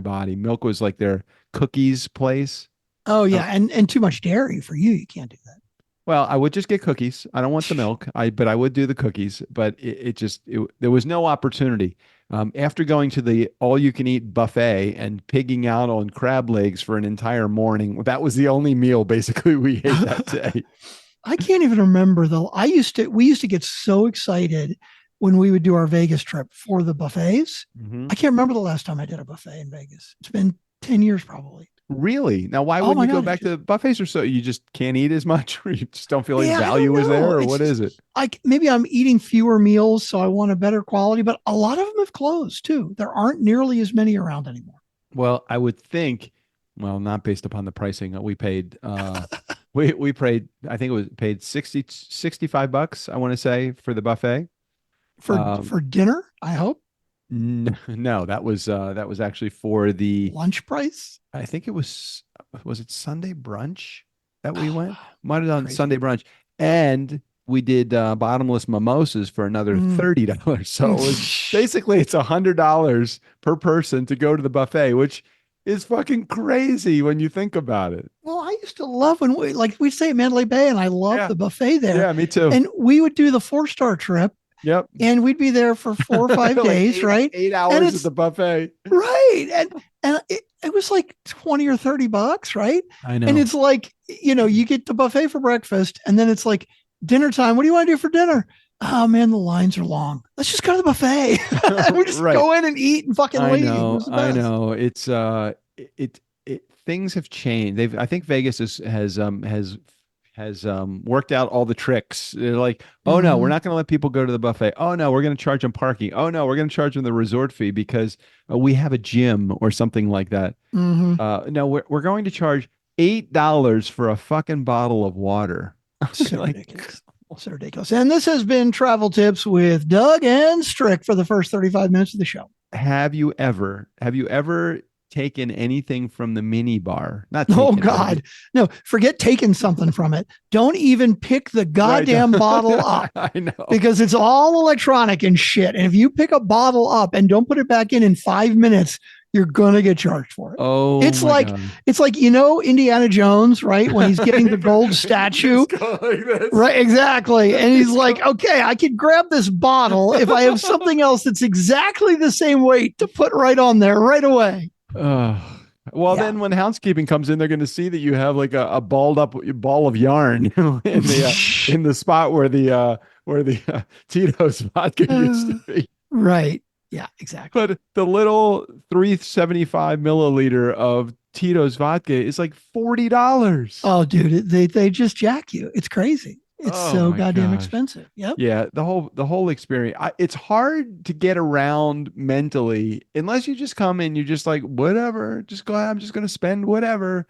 [SPEAKER 2] body. Milk was like their cookies place.
[SPEAKER 3] Oh yeah, and too much dairy for you. You can't do that.
[SPEAKER 2] Well, I would just get cookies. I don't want the milk. But I would do the cookies. But there was no opportunity. After going to the all-you-can-eat buffet and pigging out on crab legs for an entire morning, that was the only meal basically we ate that day.
[SPEAKER 3] I can't even remember though. We used to get so excited when we would do our Vegas trip for the buffets.
[SPEAKER 2] Mm-hmm.
[SPEAKER 3] I can't remember the last time I did a buffet in Vegas. It's been 10 years probably.
[SPEAKER 2] Really? Now, why wouldn't you go back to buffets? Or so you just can't eat as much, or you just don't feel like value is there, or what is it?
[SPEAKER 3] Maybe I'm eating fewer meals, so I want a better quality, but a lot of them have closed too. There aren't nearly as many around anymore.
[SPEAKER 2] Well, I would think, not based upon the pricing we paid. we paid, I think it was paid $65, I want to say, for the buffet.
[SPEAKER 3] For dinner, I hope.
[SPEAKER 2] No, that was actually for the
[SPEAKER 3] lunch price.
[SPEAKER 2] I think it was it Sunday brunch that we went? Might have done Sunday brunch, and we did bottomless mimosas for another $30. So it was basically it's $100 per person to go to the buffet, which is fucking crazy when you think about it.
[SPEAKER 3] Well, I used to love when we'd stay at Mandalay Bay, and I loved the buffet there.
[SPEAKER 2] Yeah, me too.
[SPEAKER 3] And we would do the 4-star trip.
[SPEAKER 2] Yep.
[SPEAKER 3] And we'd be there for 4 or 5 days, right?
[SPEAKER 2] 8 hours at the buffet.
[SPEAKER 3] Right. And it was like $20 or $30, right?
[SPEAKER 2] I know.
[SPEAKER 3] And it's like, you get the buffet for breakfast, and then it's like dinner time. What do you want to do for dinner? Oh man, the lines are long. Let's just go to the buffet. We just go in and eat and fucking leave.
[SPEAKER 2] I know. It's things have changed. I think Vegas has worked out all the tricks. They're like, oh no, we're not going to let people go to the buffet. Oh no, we're going to charge them parking. Oh no, we're going to charge them the resort fee because we have a gym or something like that.
[SPEAKER 3] Mm-hmm.
[SPEAKER 2] No, we're going to charge $8 for a fucking bottle of water.
[SPEAKER 3] So ridiculous. So ridiculous. And this has been Travel Tips with Doug and Strick for the first 35 minutes of the show.
[SPEAKER 2] Have you ever taken anything from the mini bar. Not
[SPEAKER 3] Oh
[SPEAKER 2] taken,
[SPEAKER 3] God. No, forget taking something from it. Don't even pick the goddamn bottle up.
[SPEAKER 2] I know.
[SPEAKER 3] Because it's all electronic and shit. And if you pick a bottle up and don't put it back in 5 minutes, you're gonna get charged for it.
[SPEAKER 2] Oh,
[SPEAKER 3] it's like Indiana Jones, right? When he's getting the gold statue, right? Exactly. And he's like, okay, I could grab this bottle if I have something else that's exactly the same weight to put right on there right away.
[SPEAKER 2] Then when housekeeping comes in, they're going to see that you have like a balled up ball of yarn in the spot where the Tito's vodka used to be.
[SPEAKER 3] Right. Yeah, exactly.
[SPEAKER 2] But the little 375 milliliter of Tito's vodka is like $40.
[SPEAKER 3] Oh, dude, they just jack you. It's crazy. It's so goddamn expensive. Yep.
[SPEAKER 2] Yeah, the whole experience. It's hard to get around mentally unless you just come in. You're just like, whatever. Just go ahead. I'm just going to spend whatever.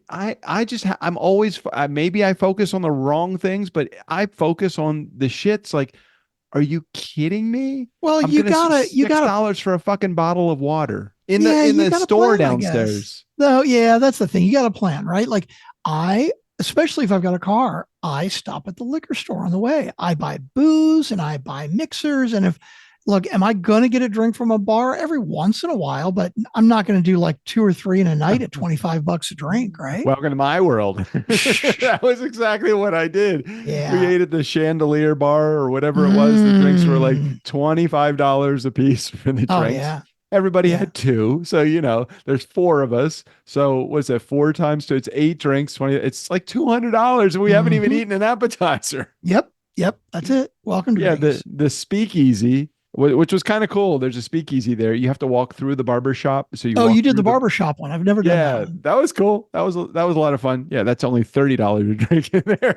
[SPEAKER 2] I'm always, maybe I focus on the wrong things, but I focus on the shits. Like, are you kidding me?
[SPEAKER 3] Well, you gotta
[SPEAKER 2] $6 for a fucking bottle of water in the store downstairs.
[SPEAKER 3] No, yeah, that's the thing. You got to plan, right? Like especially if I've got a car, I stop at the liquor store on the way. I buy booze and I buy mixers. And am I going to get a drink from a bar every once in a while? But I'm not going to do like 2 or 3 in a night at $25 a drink, right?
[SPEAKER 2] Welcome to my world. That was exactly what I did.
[SPEAKER 3] Yeah.
[SPEAKER 2] We ate at the Chandelier bar or whatever it was. The drinks were like $25 a piece for the drinks.
[SPEAKER 3] Oh, yeah.
[SPEAKER 2] Everybody had 2. So, there's 4 of us. So what's that? 4 times 2? It's 8 drinks, 20. It's like $200. And we haven't even eaten an appetizer.
[SPEAKER 3] Yep. That's it. Welcome to Vegas.
[SPEAKER 2] the speakeasy, which was kind of cool. There's a speakeasy there. You have to walk through the barber shop. So
[SPEAKER 3] you did the barber shop one. I've never done that one.
[SPEAKER 2] That was cool. That was a lot of fun. Yeah, that's only $30 a drink in there.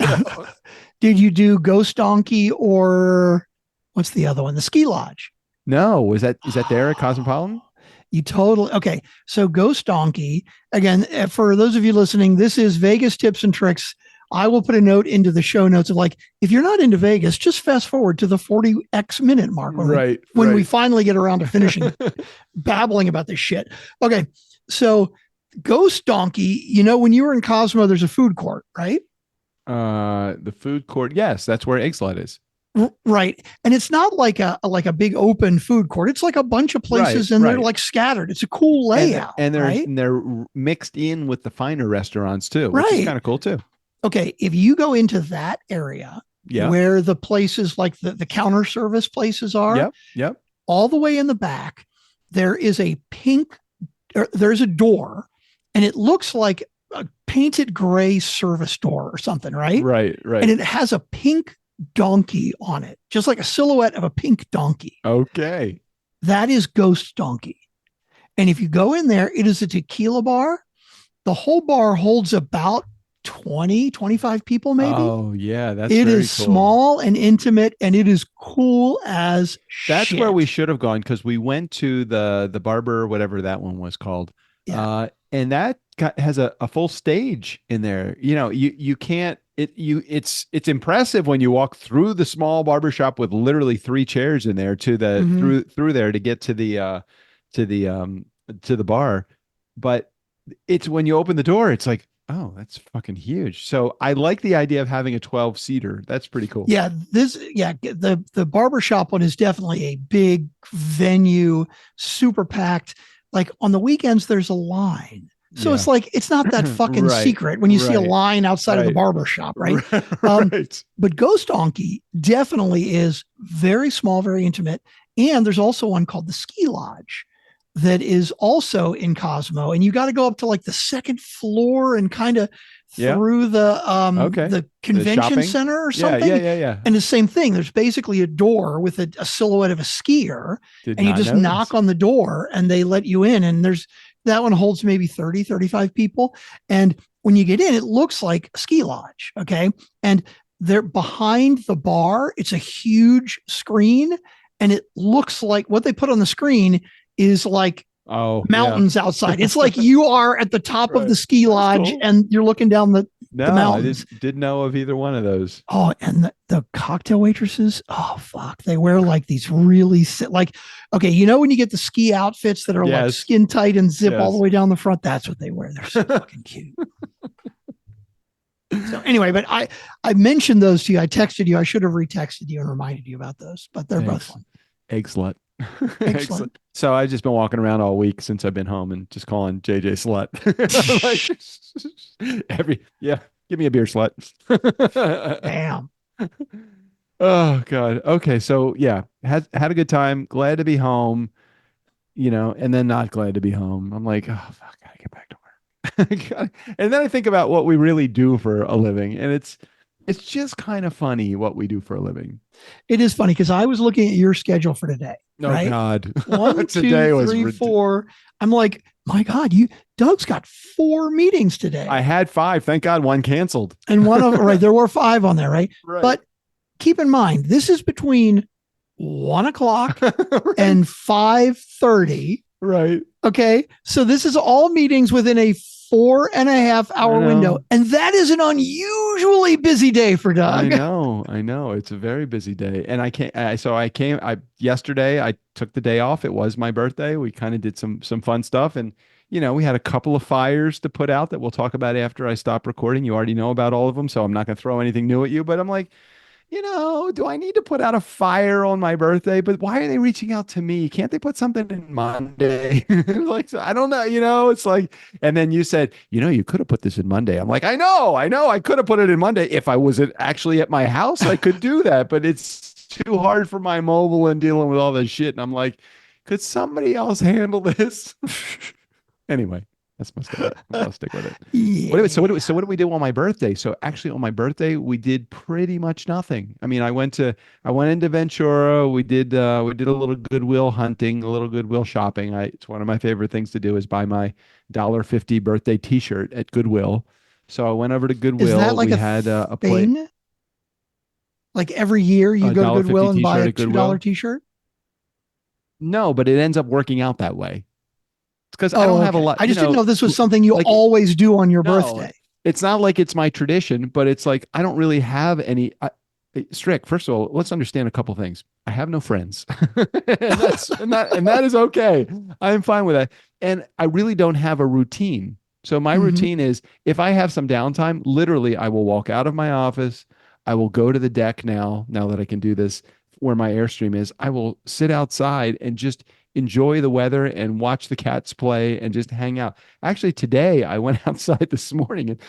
[SPEAKER 3] Did you do Ghost Donkey or what's the other one? The Ski Lodge.
[SPEAKER 2] No, is that there at Cosmopolitan?
[SPEAKER 3] Okay. So Ghost Donkey, again, for those of you listening, this is Vegas tips and tricks. I will put a note into the show notes of like, if you're not into Vegas, just fast forward to the 40x minute mark when we finally get around to finishing babbling about this shit. Okay. So Ghost Donkey, when you were in Cosmo, there's a food court, right?
[SPEAKER 2] The food court. Yes. That's where Egg Slide is.
[SPEAKER 3] Right. And it's not like a big open food court. It's like a bunch of places they're like scattered. It's a cool layout.
[SPEAKER 2] And they're mixed in with the finer restaurants too, which is kind of cool too.
[SPEAKER 3] Okay. If you go into that area where the places like the counter service places are, all the way in the back, there's a door and it looks like a painted gray service door or something, right?
[SPEAKER 2] Right.
[SPEAKER 3] And it has a pink donkey on it, just like a silhouette of a pink donkey.
[SPEAKER 2] Okay.
[SPEAKER 3] That is Ghost Donkey. And if you go in there, it is a tequila bar. The whole bar holds about 20, 25 people, maybe.
[SPEAKER 2] Oh, yeah.
[SPEAKER 3] It is cool. Small and intimate, and it is cool as
[SPEAKER 2] That's
[SPEAKER 3] shit.
[SPEAKER 2] Where we should have gone, because we went to the barber, whatever that one was called. Yeah. And that has a full stage in there. You can't. It's impressive when you walk through the small barbershop with literally 3 chairs in there to the through there to get to the bar, but it's when you open the door, it's like, oh, that's fucking huge. So I like the idea of having a 12-seater. That's pretty cool.
[SPEAKER 3] Yeah, the barbershop one is definitely a big venue, super packed. Like on the weekends, there's a line. So it's like, it's not that fucking secret when you see a line outside of the barber shop, right? But Ghost Donkey definitely is very small, very intimate. And there's also one called the Ski Lodge that is also in Cosmo. And you got to go up to like the 2nd floor and kind of through the convention center or something.
[SPEAKER 2] Yeah.
[SPEAKER 3] And the same thing. There's basically a door with a silhouette of a skier. And you just knock on the door and they let you in. And that one holds maybe 30, 35 people. And when you get in, it looks like a ski lodge. Okay. And they're behind the bar. It's a huge screen. And it looks like what they put on the screen is like mountains outside. It's like you are at the top of the ski lodge and you're looking down the
[SPEAKER 2] No,
[SPEAKER 3] the mountains.
[SPEAKER 2] I didn't know of either one of those.
[SPEAKER 3] Oh, and the cocktail waitresses. Oh, fuck. They wear like these really like, okay, you know, when you get the ski outfits that are like skin tight and zip all the way down the front, that's what they wear. They're so fucking cute. So anyway, but I mentioned those to you. I texted you. I should have retexted you and reminded you about those, but they're both fun.
[SPEAKER 2] Egg slut.
[SPEAKER 3] Excellent.
[SPEAKER 2] So I've just been walking around all week since I've been home and just calling JJ slut. Give me a beer, slut.
[SPEAKER 3] Damn.
[SPEAKER 2] Oh God. Okay. So yeah, had a good time. Glad to be home, you know, and then not glad to be home. I'm like, oh fuck, I gotta get back to work. And then I think about what we really do for a living, and it's just kind of funny what we do for a living.
[SPEAKER 3] It is funny because I was looking at your schedule for today.
[SPEAKER 2] Oh right? God.
[SPEAKER 3] 1, 2, 3, 4. I'm like, my God, Doug's got 4 meetings today.
[SPEAKER 2] I had 5. Thank God one canceled.
[SPEAKER 3] And one of right, there were 5 on there, right?
[SPEAKER 2] Right.
[SPEAKER 3] But keep in mind, this is between 1 o'clock right. and 5:30.
[SPEAKER 2] Right.
[SPEAKER 3] Okay. So this is all meetings within a 4.5 hour window. And that is an unusually busy day for Doug.
[SPEAKER 2] I know. It's a very busy day. And yesterday I took the day off. It was my birthday. We kind of did some fun stuff. And, you know, we had a couple of fires to put out that we'll talk about after I stop recording. You already know about all of them, so I'm not going to throw anything new at you, but I'm like, you know, do I need to put out a fire on my birthday? But why are they reaching out to me? Can't they put something in Monday? Like, I don't know, you know, it's like, and then you said, you know, you could have put this in Monday. I'm like, I know, I could have put it in Monday. If I was actually at my house, I could do that, but it's too hard for my mobile and dealing with all this shit. And I'm like, could somebody else handle this? Anyway. That's my story. I'll stick with it.
[SPEAKER 3] Yeah.
[SPEAKER 2] So what do we do on my birthday? So actually on my birthday, we did pretty much nothing. I mean, I went into Ventura. We did a little Goodwill hunting, a little Goodwill shopping. It's one of my favorite things to do is buy my $1.50 birthday T-shirt at Goodwill. So I went over to Goodwill.
[SPEAKER 3] Is that like
[SPEAKER 2] we had a
[SPEAKER 3] thing?
[SPEAKER 2] plate.
[SPEAKER 3] Like every year you go to Goodwill and buy a $2 T-shirt?
[SPEAKER 2] No, but it ends up working out that way. Because I don't have a lot.
[SPEAKER 3] I just didn't know this was something you always do on your birthday.
[SPEAKER 2] It's not like it's my tradition, but it's like I don't really have any. Strick, first of all, let's understand a couple things. I have no friends, and that is okay. I'm fine with that, and I really don't have a routine. So my routine is if I have some downtime, literally, I will walk out of my office. I will go to the deck now that I can do this, where my Airstream is. I will sit outside and just enjoy the weather and watch the cats play and just hang out. Actually, today I went outside this morning and,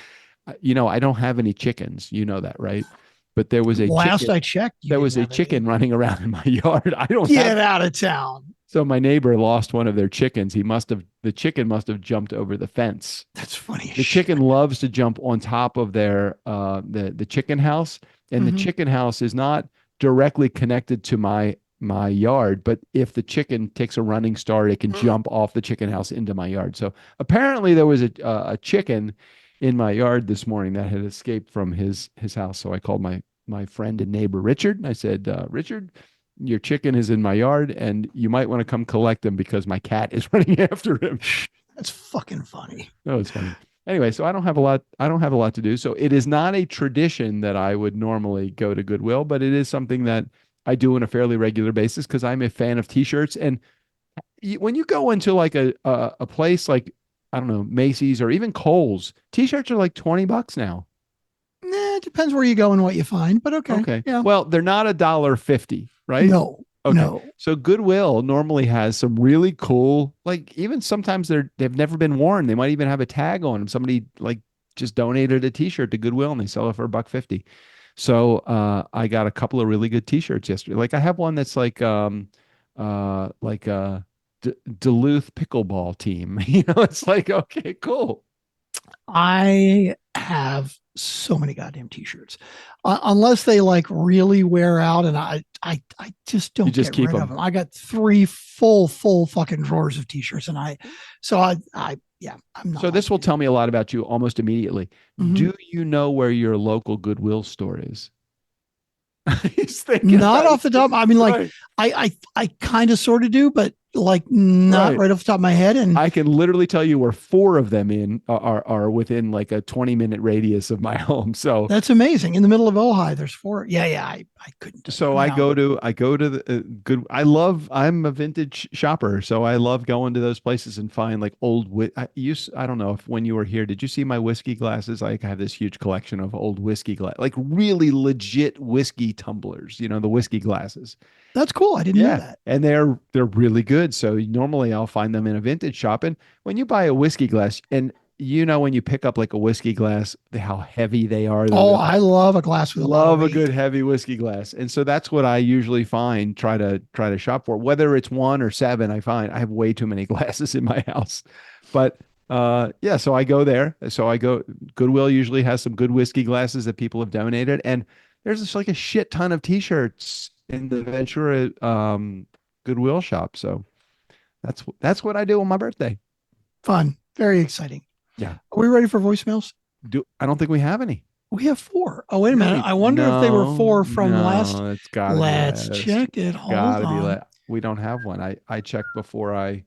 [SPEAKER 2] you know, I don't have any chickens. You know that, right? But there was
[SPEAKER 3] I checked.
[SPEAKER 2] There was a chicken running around in my yard. I don't
[SPEAKER 3] get out of town.
[SPEAKER 2] So my neighbor lost one of their chickens. The chicken must have jumped over the fence.
[SPEAKER 3] That's funny.
[SPEAKER 2] The chicken loves to jump on top of their the chicken house, and the chicken house is not directly connected to my yard, but if the chicken takes a running start, it can jump off the chicken house into my yard. So apparently there was a chicken in my yard this morning that had escaped from his house. So I called my friend and neighbor Richard, and I said, Richard, your chicken is in my yard and you might want to come collect him because my cat is running after him.
[SPEAKER 3] That's fucking funny.
[SPEAKER 2] No, it's funny. Anyway, so I don't have a lot to do. So it is not a tradition that I would normally go to Goodwill, but it is something that I do on a fairly regular basis because I'm a fan of T-shirts. And when you go into like a place like, I don't know, Macy's or even Kohl's, T-shirts are like $20 now.
[SPEAKER 3] It depends where you go and what you find, but okay.
[SPEAKER 2] Okay.
[SPEAKER 3] Yeah.
[SPEAKER 2] Well, they're not $1.50, right?
[SPEAKER 3] No.
[SPEAKER 2] Okay.
[SPEAKER 3] No.
[SPEAKER 2] So Goodwill normally has some really cool, like even sometimes they've never been worn. They might even have a tag on them. Somebody like just donated a T-shirt to Goodwill and they sell it for $1.50. So I got a couple of really good T-shirts yesterday. Like I have one that's like a Duluth pickleball team. You know, it's like, okay, cool.
[SPEAKER 3] I have so many goddamn T-shirts, unless they like really wear out, and I just don't get rid of them. I got 3 full fucking drawers of T-shirts, and I'm not.
[SPEAKER 2] So this will tell me a lot about you almost immediately. Do you know where your local Goodwill store is?
[SPEAKER 3] Not off the top. I mean, like, right. I kind of sort of do, but like not right off the top of my head. And
[SPEAKER 2] I can literally tell you where 4 of them are within like a 20-minute radius of my home. So
[SPEAKER 3] that's amazing. In the middle of Ojai, there's 4. Yeah. I couldn't.
[SPEAKER 2] So I go to the I'm a vintage shopper. So I love going to those places and find like old, I don't know if when you were here, did you see my whiskey glasses? I have this huge collection of old whiskey glass, like really legit whiskey tumblers, the whiskey glasses.
[SPEAKER 3] That's cool. I didn't know that.
[SPEAKER 2] And they're really good. So normally I'll find them in a vintage shop. And when you buy a whiskey glass, and when you pick up like a whiskey glass, how heavy they are.
[SPEAKER 3] I love a glass with
[SPEAKER 2] a good heavy whiskey glass. And so that's what I usually try to shop for. Whether it's 1 or 7, I have way too many glasses in my house. But so I go there. Goodwill usually has some good whiskey glasses that people have donated. And there's just like a shit ton of t-shirts in the Ventura Goodwill shop. So that's what I do on my birthday.
[SPEAKER 3] Fun. Very exciting.
[SPEAKER 2] Yeah.
[SPEAKER 3] Are we ready for voicemails?
[SPEAKER 2] I don't think we have any.
[SPEAKER 3] We have 4. Oh, wait a minute. I wonder if they were 4 from last.
[SPEAKER 2] It's gotta
[SPEAKER 3] Let's check it. Hold on.
[SPEAKER 2] We don't have one. I checked before I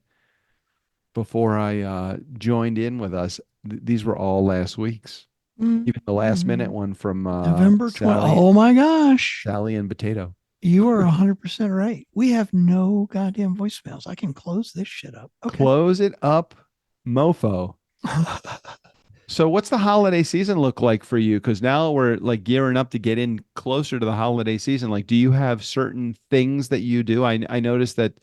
[SPEAKER 2] joined in with us. These were all last week's. Even the last minute one from
[SPEAKER 3] November 12th. Oh my gosh.
[SPEAKER 2] Sally and Potato.
[SPEAKER 3] You are 100% right. We have no goddamn voicemails. I can close this shit up. Okay.
[SPEAKER 2] Close it up, mofo. So what's the holiday season look like for you? Because now we're like gearing up to get in closer to the holiday season. Like, do you have certain things that you do? I noticed that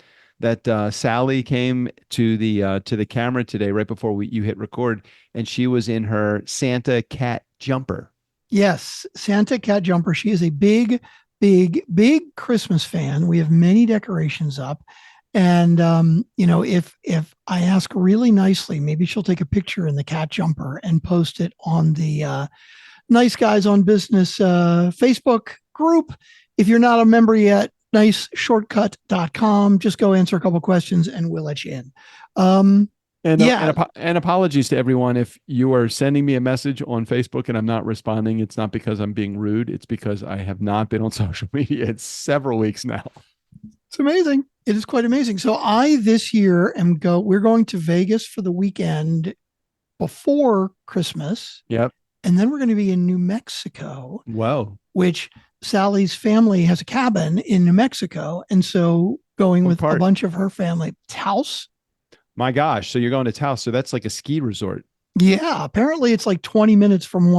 [SPEAKER 2] Sally came to the camera today right before you hit record, and she was in her Santa cat jumper.
[SPEAKER 3] Yes, Santa cat jumper. She is a big Christmas fan. We have many decorations up. And, if I ask really nicely, maybe she'll take a picture in the cat jumper and post it on the Nice Guys on Business Facebook group. If you're not a member yet, niceshortcut.com. Just go answer a couple questions and we'll let you in.
[SPEAKER 2] And apologies to everyone. If you are sending me a message on Facebook and I'm not responding, it's not because I'm being rude. It's because I have not been on social media. It's several weeks now.
[SPEAKER 3] It's amazing. It is quite amazing. So this year we're going to Vegas for the weekend before Christmas.
[SPEAKER 2] Yep.
[SPEAKER 3] And then we're going to be in New Mexico.
[SPEAKER 2] Whoa.
[SPEAKER 3] Which Sally's family has a cabin in New Mexico. And so going with a bunch of her family. Taos.
[SPEAKER 2] My gosh. So you're going to Taos. So that's like a ski resort.
[SPEAKER 3] Yeah. Apparently it's like 20 minutes from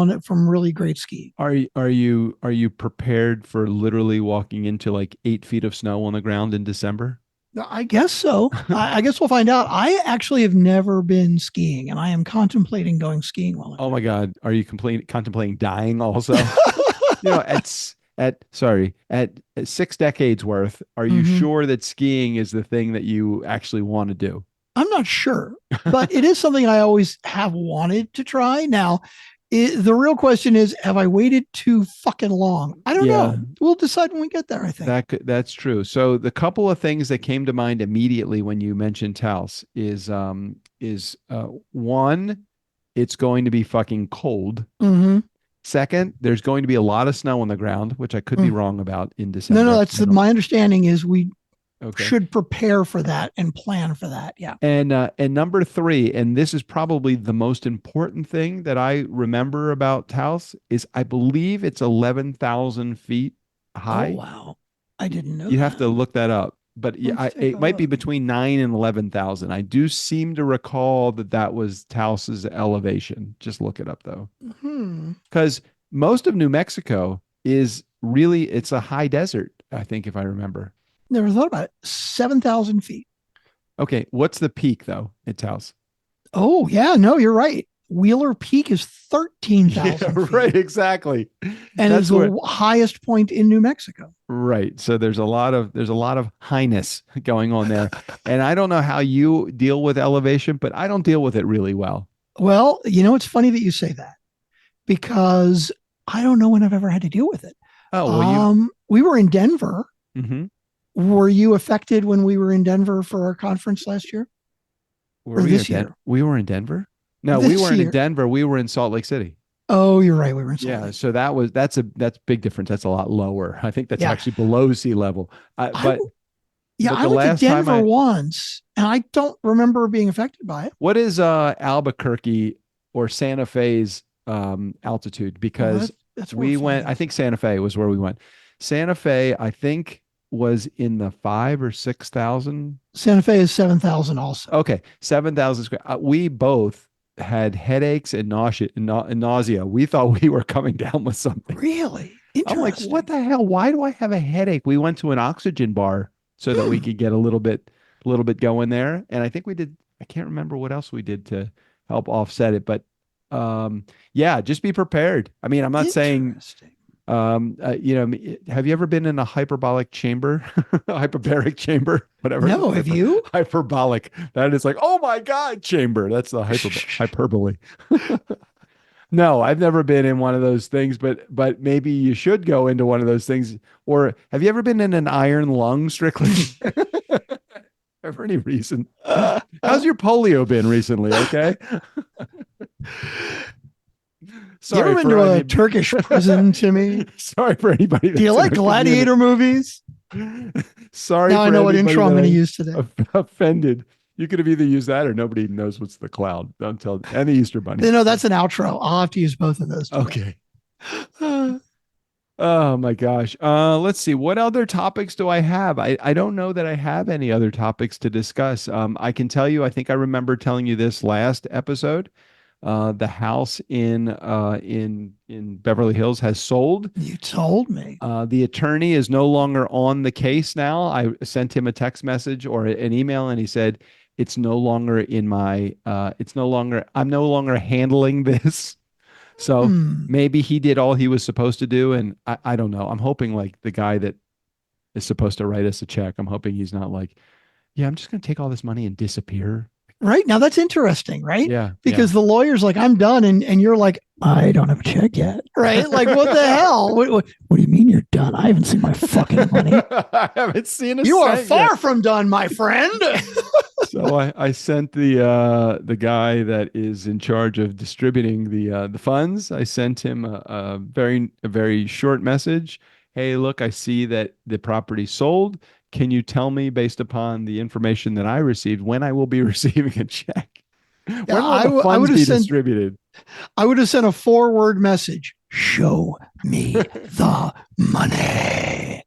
[SPEAKER 3] really great ski.
[SPEAKER 2] Are you prepared for literally walking into like 8 feet of snow on the ground in December?
[SPEAKER 3] I guess so. I guess we'll find out. I actually have never been skiing, and I am contemplating going skiing while I'm
[SPEAKER 2] Oh my God. Are you contemplating dying also? At 6 decades worth, are you sure that skiing is the thing that you actually want to do?
[SPEAKER 3] I'm not sure, but it is something I always have wanted to try. Now, the real question is, have I waited too fucking long? I don't know. We'll decide when we get there, I think.
[SPEAKER 2] That's true. So the couple of things that came to mind immediately when you mentioned Taos is one, it's going to be fucking cold.
[SPEAKER 3] Mm-hmm.
[SPEAKER 2] Second, there's going to be a lot of snow on the ground, which I could be wrong about in December.
[SPEAKER 3] No, that's my understanding is we should prepare for that and plan for that. Yeah.
[SPEAKER 2] And number 3, and this is probably the most important thing that I remember about Taos, is I believe it's 11,000 feet high.
[SPEAKER 3] Oh, wow. I didn't know
[SPEAKER 2] You have to look that up. But it might be between 9 and 11,000. I do seem to recall that was Taos's elevation. Just look it up though. Because most of New Mexico it's a high desert, I think, if I remember.
[SPEAKER 3] Never thought about it. 7,000 feet.
[SPEAKER 2] Okay. What's the peak though at Taos?
[SPEAKER 3] Oh yeah, no, you're right. Wheeler Peak is 13,000 feet.
[SPEAKER 2] Right, exactly.
[SPEAKER 3] And it's the highest point in New Mexico.
[SPEAKER 2] Right. So there's a lot of highness going on there. And I don't know how you deal with elevation, but I don't deal with it really well.
[SPEAKER 3] Well, it's funny that you say that because I don't know when I've ever had to deal with it.
[SPEAKER 2] Oh, well,
[SPEAKER 3] we were in Denver.
[SPEAKER 2] Mm-hmm.
[SPEAKER 3] Were you affected when we were in Denver for our conference last year?
[SPEAKER 2] This year? We were in Denver? No, we weren't in Denver. We were in Salt Lake City.
[SPEAKER 3] Oh, you're right. We were in Salt Lake.
[SPEAKER 2] So that's big difference. That's a lot lower. I think that's actually below sea level. But
[SPEAKER 3] Yeah,
[SPEAKER 2] but
[SPEAKER 3] I
[SPEAKER 2] the
[SPEAKER 3] went to
[SPEAKER 2] last time
[SPEAKER 3] Denver once, and I don't remember being affected by it.
[SPEAKER 2] What is Albuquerque or Santa Fe's altitude? Because
[SPEAKER 3] that's
[SPEAKER 2] we went, I think Santa Fe was where we went. Santa Fe, I think, was in the 5 or 6,000.
[SPEAKER 3] Santa Fe is 7,000 also.
[SPEAKER 2] Okay, 7,000 square. We both had headaches and nausea. We thought we were coming down with something.
[SPEAKER 3] Really?
[SPEAKER 2] I'm like, what the hell? Why do I have a headache? We went to an oxygen bar so that we could get a little bit going there. And I think we did, I can't remember what else we did to help offset it, but yeah, just be prepared. I mean, I'm not saying you know, have you ever been in a hyperbolic chamber, hyperbaric chamber, whatever?
[SPEAKER 3] No, have you?
[SPEAKER 2] Hyperbolic. That is like, oh my God, chamber. That's the hyperbole. No, I've never been in one of those things, but maybe you should go into one of those things. Or have you ever been in an iron lung, Strickland? For any reason? How's your polio been recently? Okay.
[SPEAKER 3] Sorry, you ever been to a Turkish prison, Timmy?
[SPEAKER 2] Sorry for anybody.
[SPEAKER 3] Do you like gladiator movies?
[SPEAKER 2] Sorry.
[SPEAKER 3] Now I know what intro I'm going to use today.
[SPEAKER 2] Offended. You could have either used that or nobody knows what's the cloud. Don't tell. And the Easter Bunny.
[SPEAKER 3] No, that's an outro. I'll have to use both of those today.
[SPEAKER 2] Okay. Oh my gosh. Let's see. What other topics do I have? I don't know that I have any other topics to discuss. I can tell you, I think I remember telling you this last episode. The house in Beverly Hills has sold.
[SPEAKER 3] You told me.
[SPEAKER 2] The attorney is no longer on the case now. I sent him a text message or an email, and he said it's no longer in my. I'm no longer handling this. So maybe he did all he was supposed to do, and I don't know. I'm hoping like the guy that is supposed to write us a check. I'm hoping he's not like, yeah, I'm just going to take all this money and disappear.
[SPEAKER 3] Right. Now that's interesting, right?
[SPEAKER 2] Yeah.
[SPEAKER 3] Because the lawyer's like, I'm done. And you're like, I don't have a check yet. Right. Like, what the hell? What do you mean you're done? I haven't seen my fucking money.
[SPEAKER 2] I haven't seen a
[SPEAKER 3] You are
[SPEAKER 2] cent
[SPEAKER 3] far
[SPEAKER 2] yet.
[SPEAKER 3] from done, my friend.
[SPEAKER 2] So I sent the guy that is in charge of distributing the funds. I sent him a very short message. Hey, look, I see that the property sold. Can you tell me, based upon the information that I received, when I will be receiving a check? When will the funds be distributed?
[SPEAKER 3] I would have sent a 4-word message. Show me the money.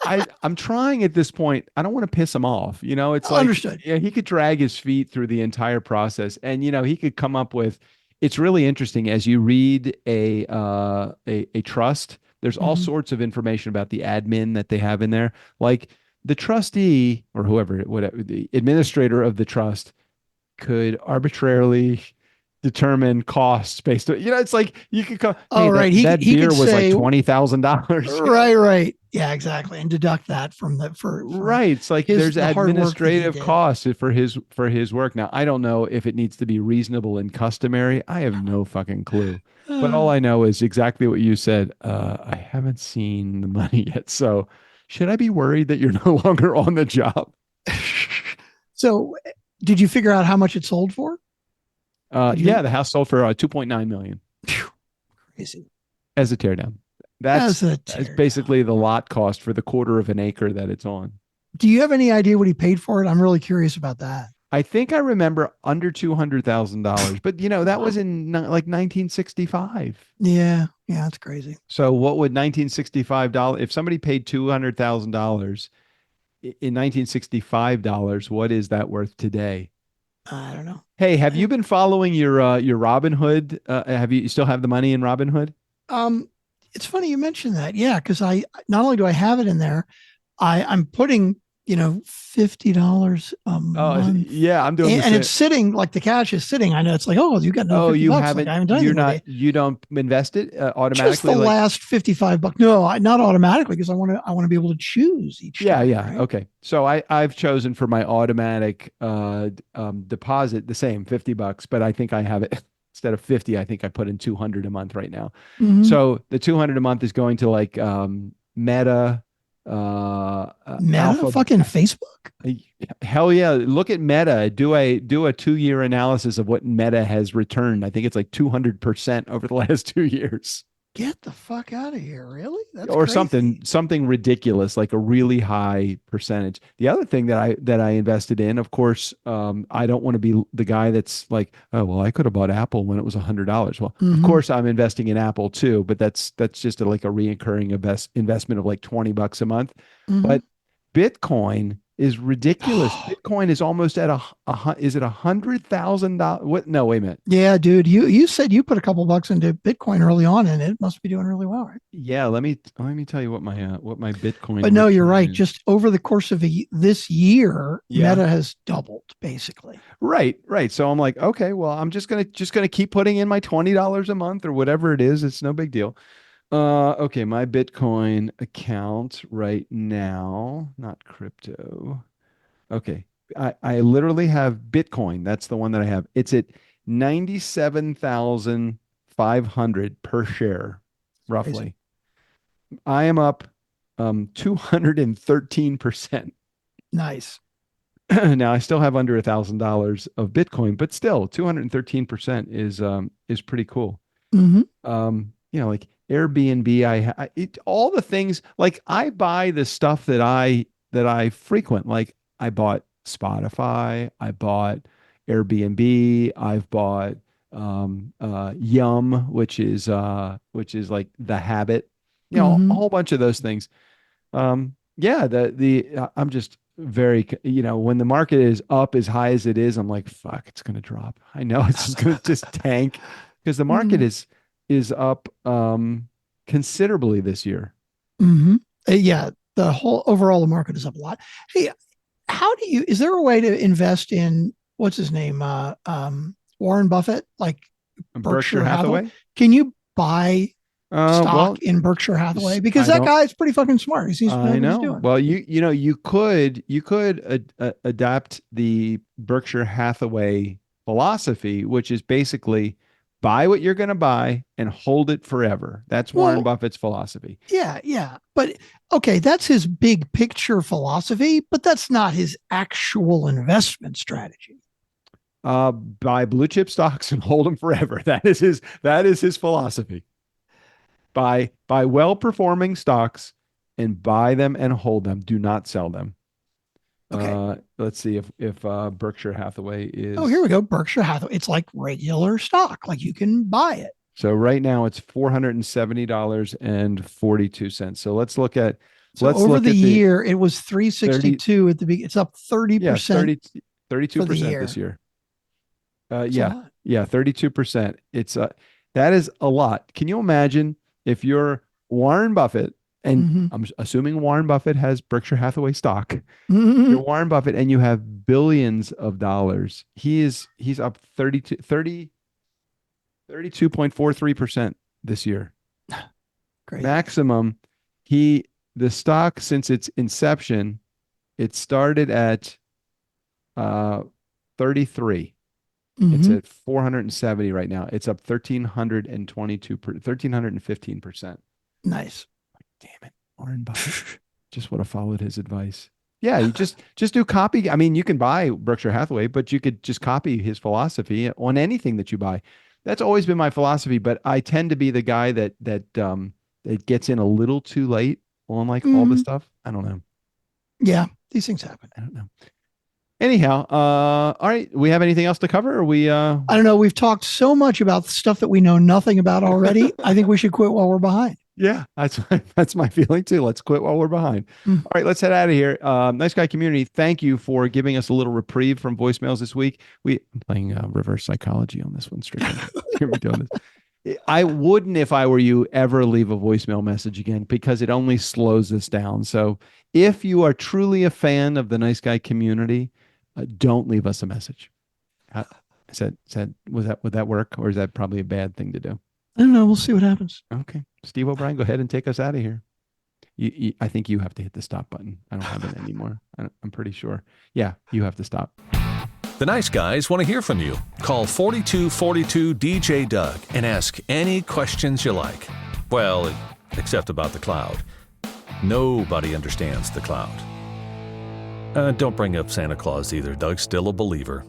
[SPEAKER 2] I'm trying at this point. I don't want to piss him off. You know, it's like,
[SPEAKER 3] understood.
[SPEAKER 2] Yeah, he could drag his feet through the entire process, and you know, he could come up with. It's really interesting as you read a trust. There's all sorts of information about the admin that they have in there, like. The trustee or whoever, whatever, the administrator of the trust could arbitrarily determine costs based on, you know, it's like you could come. Hey,
[SPEAKER 3] right.
[SPEAKER 2] That beer was like $20,000.
[SPEAKER 3] Right. Yeah, exactly. And deduct that from the, for
[SPEAKER 2] right. It's like there's administrative costs for his work. Now, I don't know if it needs to be reasonable and customary. I have no fucking clue. But all I know is exactly what you said. I haven't seen the money yet. So, should I be worried that you're no longer on the job?
[SPEAKER 3] So did you figure out how much it sold for?
[SPEAKER 2] Yeah, the house sold for $2.9 million.
[SPEAKER 3] Crazy.
[SPEAKER 2] As a teardown. That's basically the lot cost for the 1/4 of an acre that it's on.
[SPEAKER 3] Do you have any idea what he paid for it? I'm really curious about that.
[SPEAKER 2] I think I remember under $200,000, but you know, that was in like 1965.
[SPEAKER 3] Yeah, that's crazy.
[SPEAKER 2] So what would $1965 if somebody paid $200,000 in 1965 dollars, what is that worth today?
[SPEAKER 3] I don't know.
[SPEAKER 2] Hey, have you been following your Robinhood? Have you still have the money in Robinhood?
[SPEAKER 3] It's funny you mentioned that. Yeah, because I not only do I have it in there, I'm putting $50 a month.
[SPEAKER 2] Yeah, I'm doing
[SPEAKER 3] and it's sitting like the cash is sitting. I know it's like, oh, you got no.
[SPEAKER 2] You
[SPEAKER 3] bucks.
[SPEAKER 2] haven't.
[SPEAKER 3] Like, I haven't done anything.
[SPEAKER 2] You don't invest it automatically.
[SPEAKER 3] Just the last $55. No, not automatically because I want to be able to choose each.
[SPEAKER 2] Yeah,
[SPEAKER 3] time,
[SPEAKER 2] yeah. Right? Okay. So I've chosen for my automatic deposit the same $50, but I think I have it instead of 50. I think I put in 200 a month right now. Mm-hmm. So the 200 a month is going to like Meta.
[SPEAKER 3] Meta, fucking Facebook.
[SPEAKER 2] Hell yeah! Look at Meta. Do a 2-year analysis of what Meta has returned. I think it's like 200% over the last 2 years.
[SPEAKER 3] Get the fuck out of here. Really? That's
[SPEAKER 2] or
[SPEAKER 3] crazy.
[SPEAKER 2] something ridiculous, like a really high percentage. The other thing that I invested in, of course, I don't want to be the guy that's like, oh well, I could have bought Apple when it was $100. Well, of
[SPEAKER 3] Mm-hmm.
[SPEAKER 2] course I'm investing in Apple too, but that's just like a reoccurring investment of like $20 a month.
[SPEAKER 3] Mm-hmm.
[SPEAKER 2] But Bitcoin is ridiculous. Bitcoin is almost at is it $100,000? What? No, wait a minute.
[SPEAKER 3] Yeah, dude. You said you put a couple bucks into Bitcoin early on, and it must be doing really well, right?
[SPEAKER 2] Yeah, let me tell you what my Bitcoin
[SPEAKER 3] But no, you're
[SPEAKER 2] return
[SPEAKER 3] right.
[SPEAKER 2] is.
[SPEAKER 3] Just over the course of this year,
[SPEAKER 2] Yeah.
[SPEAKER 3] Meta has doubled, basically.
[SPEAKER 2] Right. So I'm like, okay, well, I'm just gonna keep putting in my $20 a month or whatever it is. It's no big deal. Okay, my Bitcoin account right now, not crypto. Okay. I literally have Bitcoin. That's the one that I have. It's at 97,500 per share,
[SPEAKER 3] Crazy.
[SPEAKER 2] roughly. I am up 213%.
[SPEAKER 3] Nice.
[SPEAKER 2] Now I still have under $1,000 of Bitcoin, but still 213% is pretty cool.
[SPEAKER 3] Mm-hmm.
[SPEAKER 2] Like Airbnb, all the things, like I buy the stuff that I frequent. Like I bought Spotify, I bought Airbnb, I've bought Yum, which is like The Habit, a whole bunch of those things. Yeah, I'm just very, when the market is up as high as it is, I'm like, fuck, it's going to drop. I know it's just going to just tank because the market is up considerably this year.
[SPEAKER 3] Mm-hmm. Yeah, the whole overall the market is up a lot. Hey, is there a way to invest in what's his name, Warren Buffett, like Berkshire Hathaway? Can you buy stock in Berkshire Hathaway? Because that guy's pretty fucking smart. He seems to know what he's doing.
[SPEAKER 2] Well, you could adapt the Berkshire Hathaway philosophy, which is basically buy what you're going to buy and hold it forever. That's Warren Buffett's philosophy.
[SPEAKER 3] Yeah. But okay, that's his big picture philosophy, but that's not his actual investment strategy.
[SPEAKER 2] Buy blue chip stocks and hold them forever. That is his philosophy. Buy well-performing stocks and buy them and hold them. Do not sell them. Okay. Let's see if Berkshire Hathaway is.
[SPEAKER 3] Oh, here we go. Berkshire Hathaway. It's like regular stock. Like you can buy it.
[SPEAKER 2] So right now it's $470.42. So let's look at.
[SPEAKER 3] Over the year, it was $362 at the beginning. It's up 30%.
[SPEAKER 2] Yeah, 32% this year. Yeah, 32%. It's that is a lot. Can you imagine if you're Warren Buffett, and I'm assuming Warren Buffett has Berkshire Hathaway stock. You're Warren Buffett and you have billions of dollars. He's up 32.43% this year.
[SPEAKER 3] Great.
[SPEAKER 2] Maximum. The stock since its inception, it started at 33. It's at 470 right now. It's up 1315%.
[SPEAKER 3] Nice.
[SPEAKER 2] Damn it, Warren Buffett. Just would have followed his advice. Yeah, you just do copy. I mean, you can buy Berkshire Hathaway, but you could just copy his philosophy on anything that you buy. That's always been my philosophy, but I tend to be the guy that gets in a little too late on like all the stuff. I don't know.
[SPEAKER 3] Yeah, these things happen.
[SPEAKER 2] I don't know. Anyhow, all right. We have anything else to cover? Or we
[SPEAKER 3] I don't know. We've talked so much about stuff that we know nothing about already. I think we should quit while we're behind.
[SPEAKER 2] Yeah, that's my feeling too. Let's quit while we're behind. All right, let's head out of here. Nice Guy community, thank you for giving us a little reprieve from voicemails this week. I'm playing reverse psychology on this one, Strickland. Hear me doing this. I wouldn't, if I were you, ever leave a voicemail message again because it only slows us down. So if you are truly a fan of the Nice Guy community, don't leave us a message. Would that work, or is that probably a bad thing to do?
[SPEAKER 3] I don't know. We'll see what happens.
[SPEAKER 2] Okay. Steve O'Brien, go ahead and take us out of here. I think you have to hit the stop button. I don't have it anymore. I'm pretty sure. Yeah, you have to stop.
[SPEAKER 1] The Nice Guys want to hear from you. Call 4242 DJ Doug and ask any questions you like. Well, except about the cloud. Nobody understands the cloud. Don't bring up Santa Claus either. Doug's still a believer.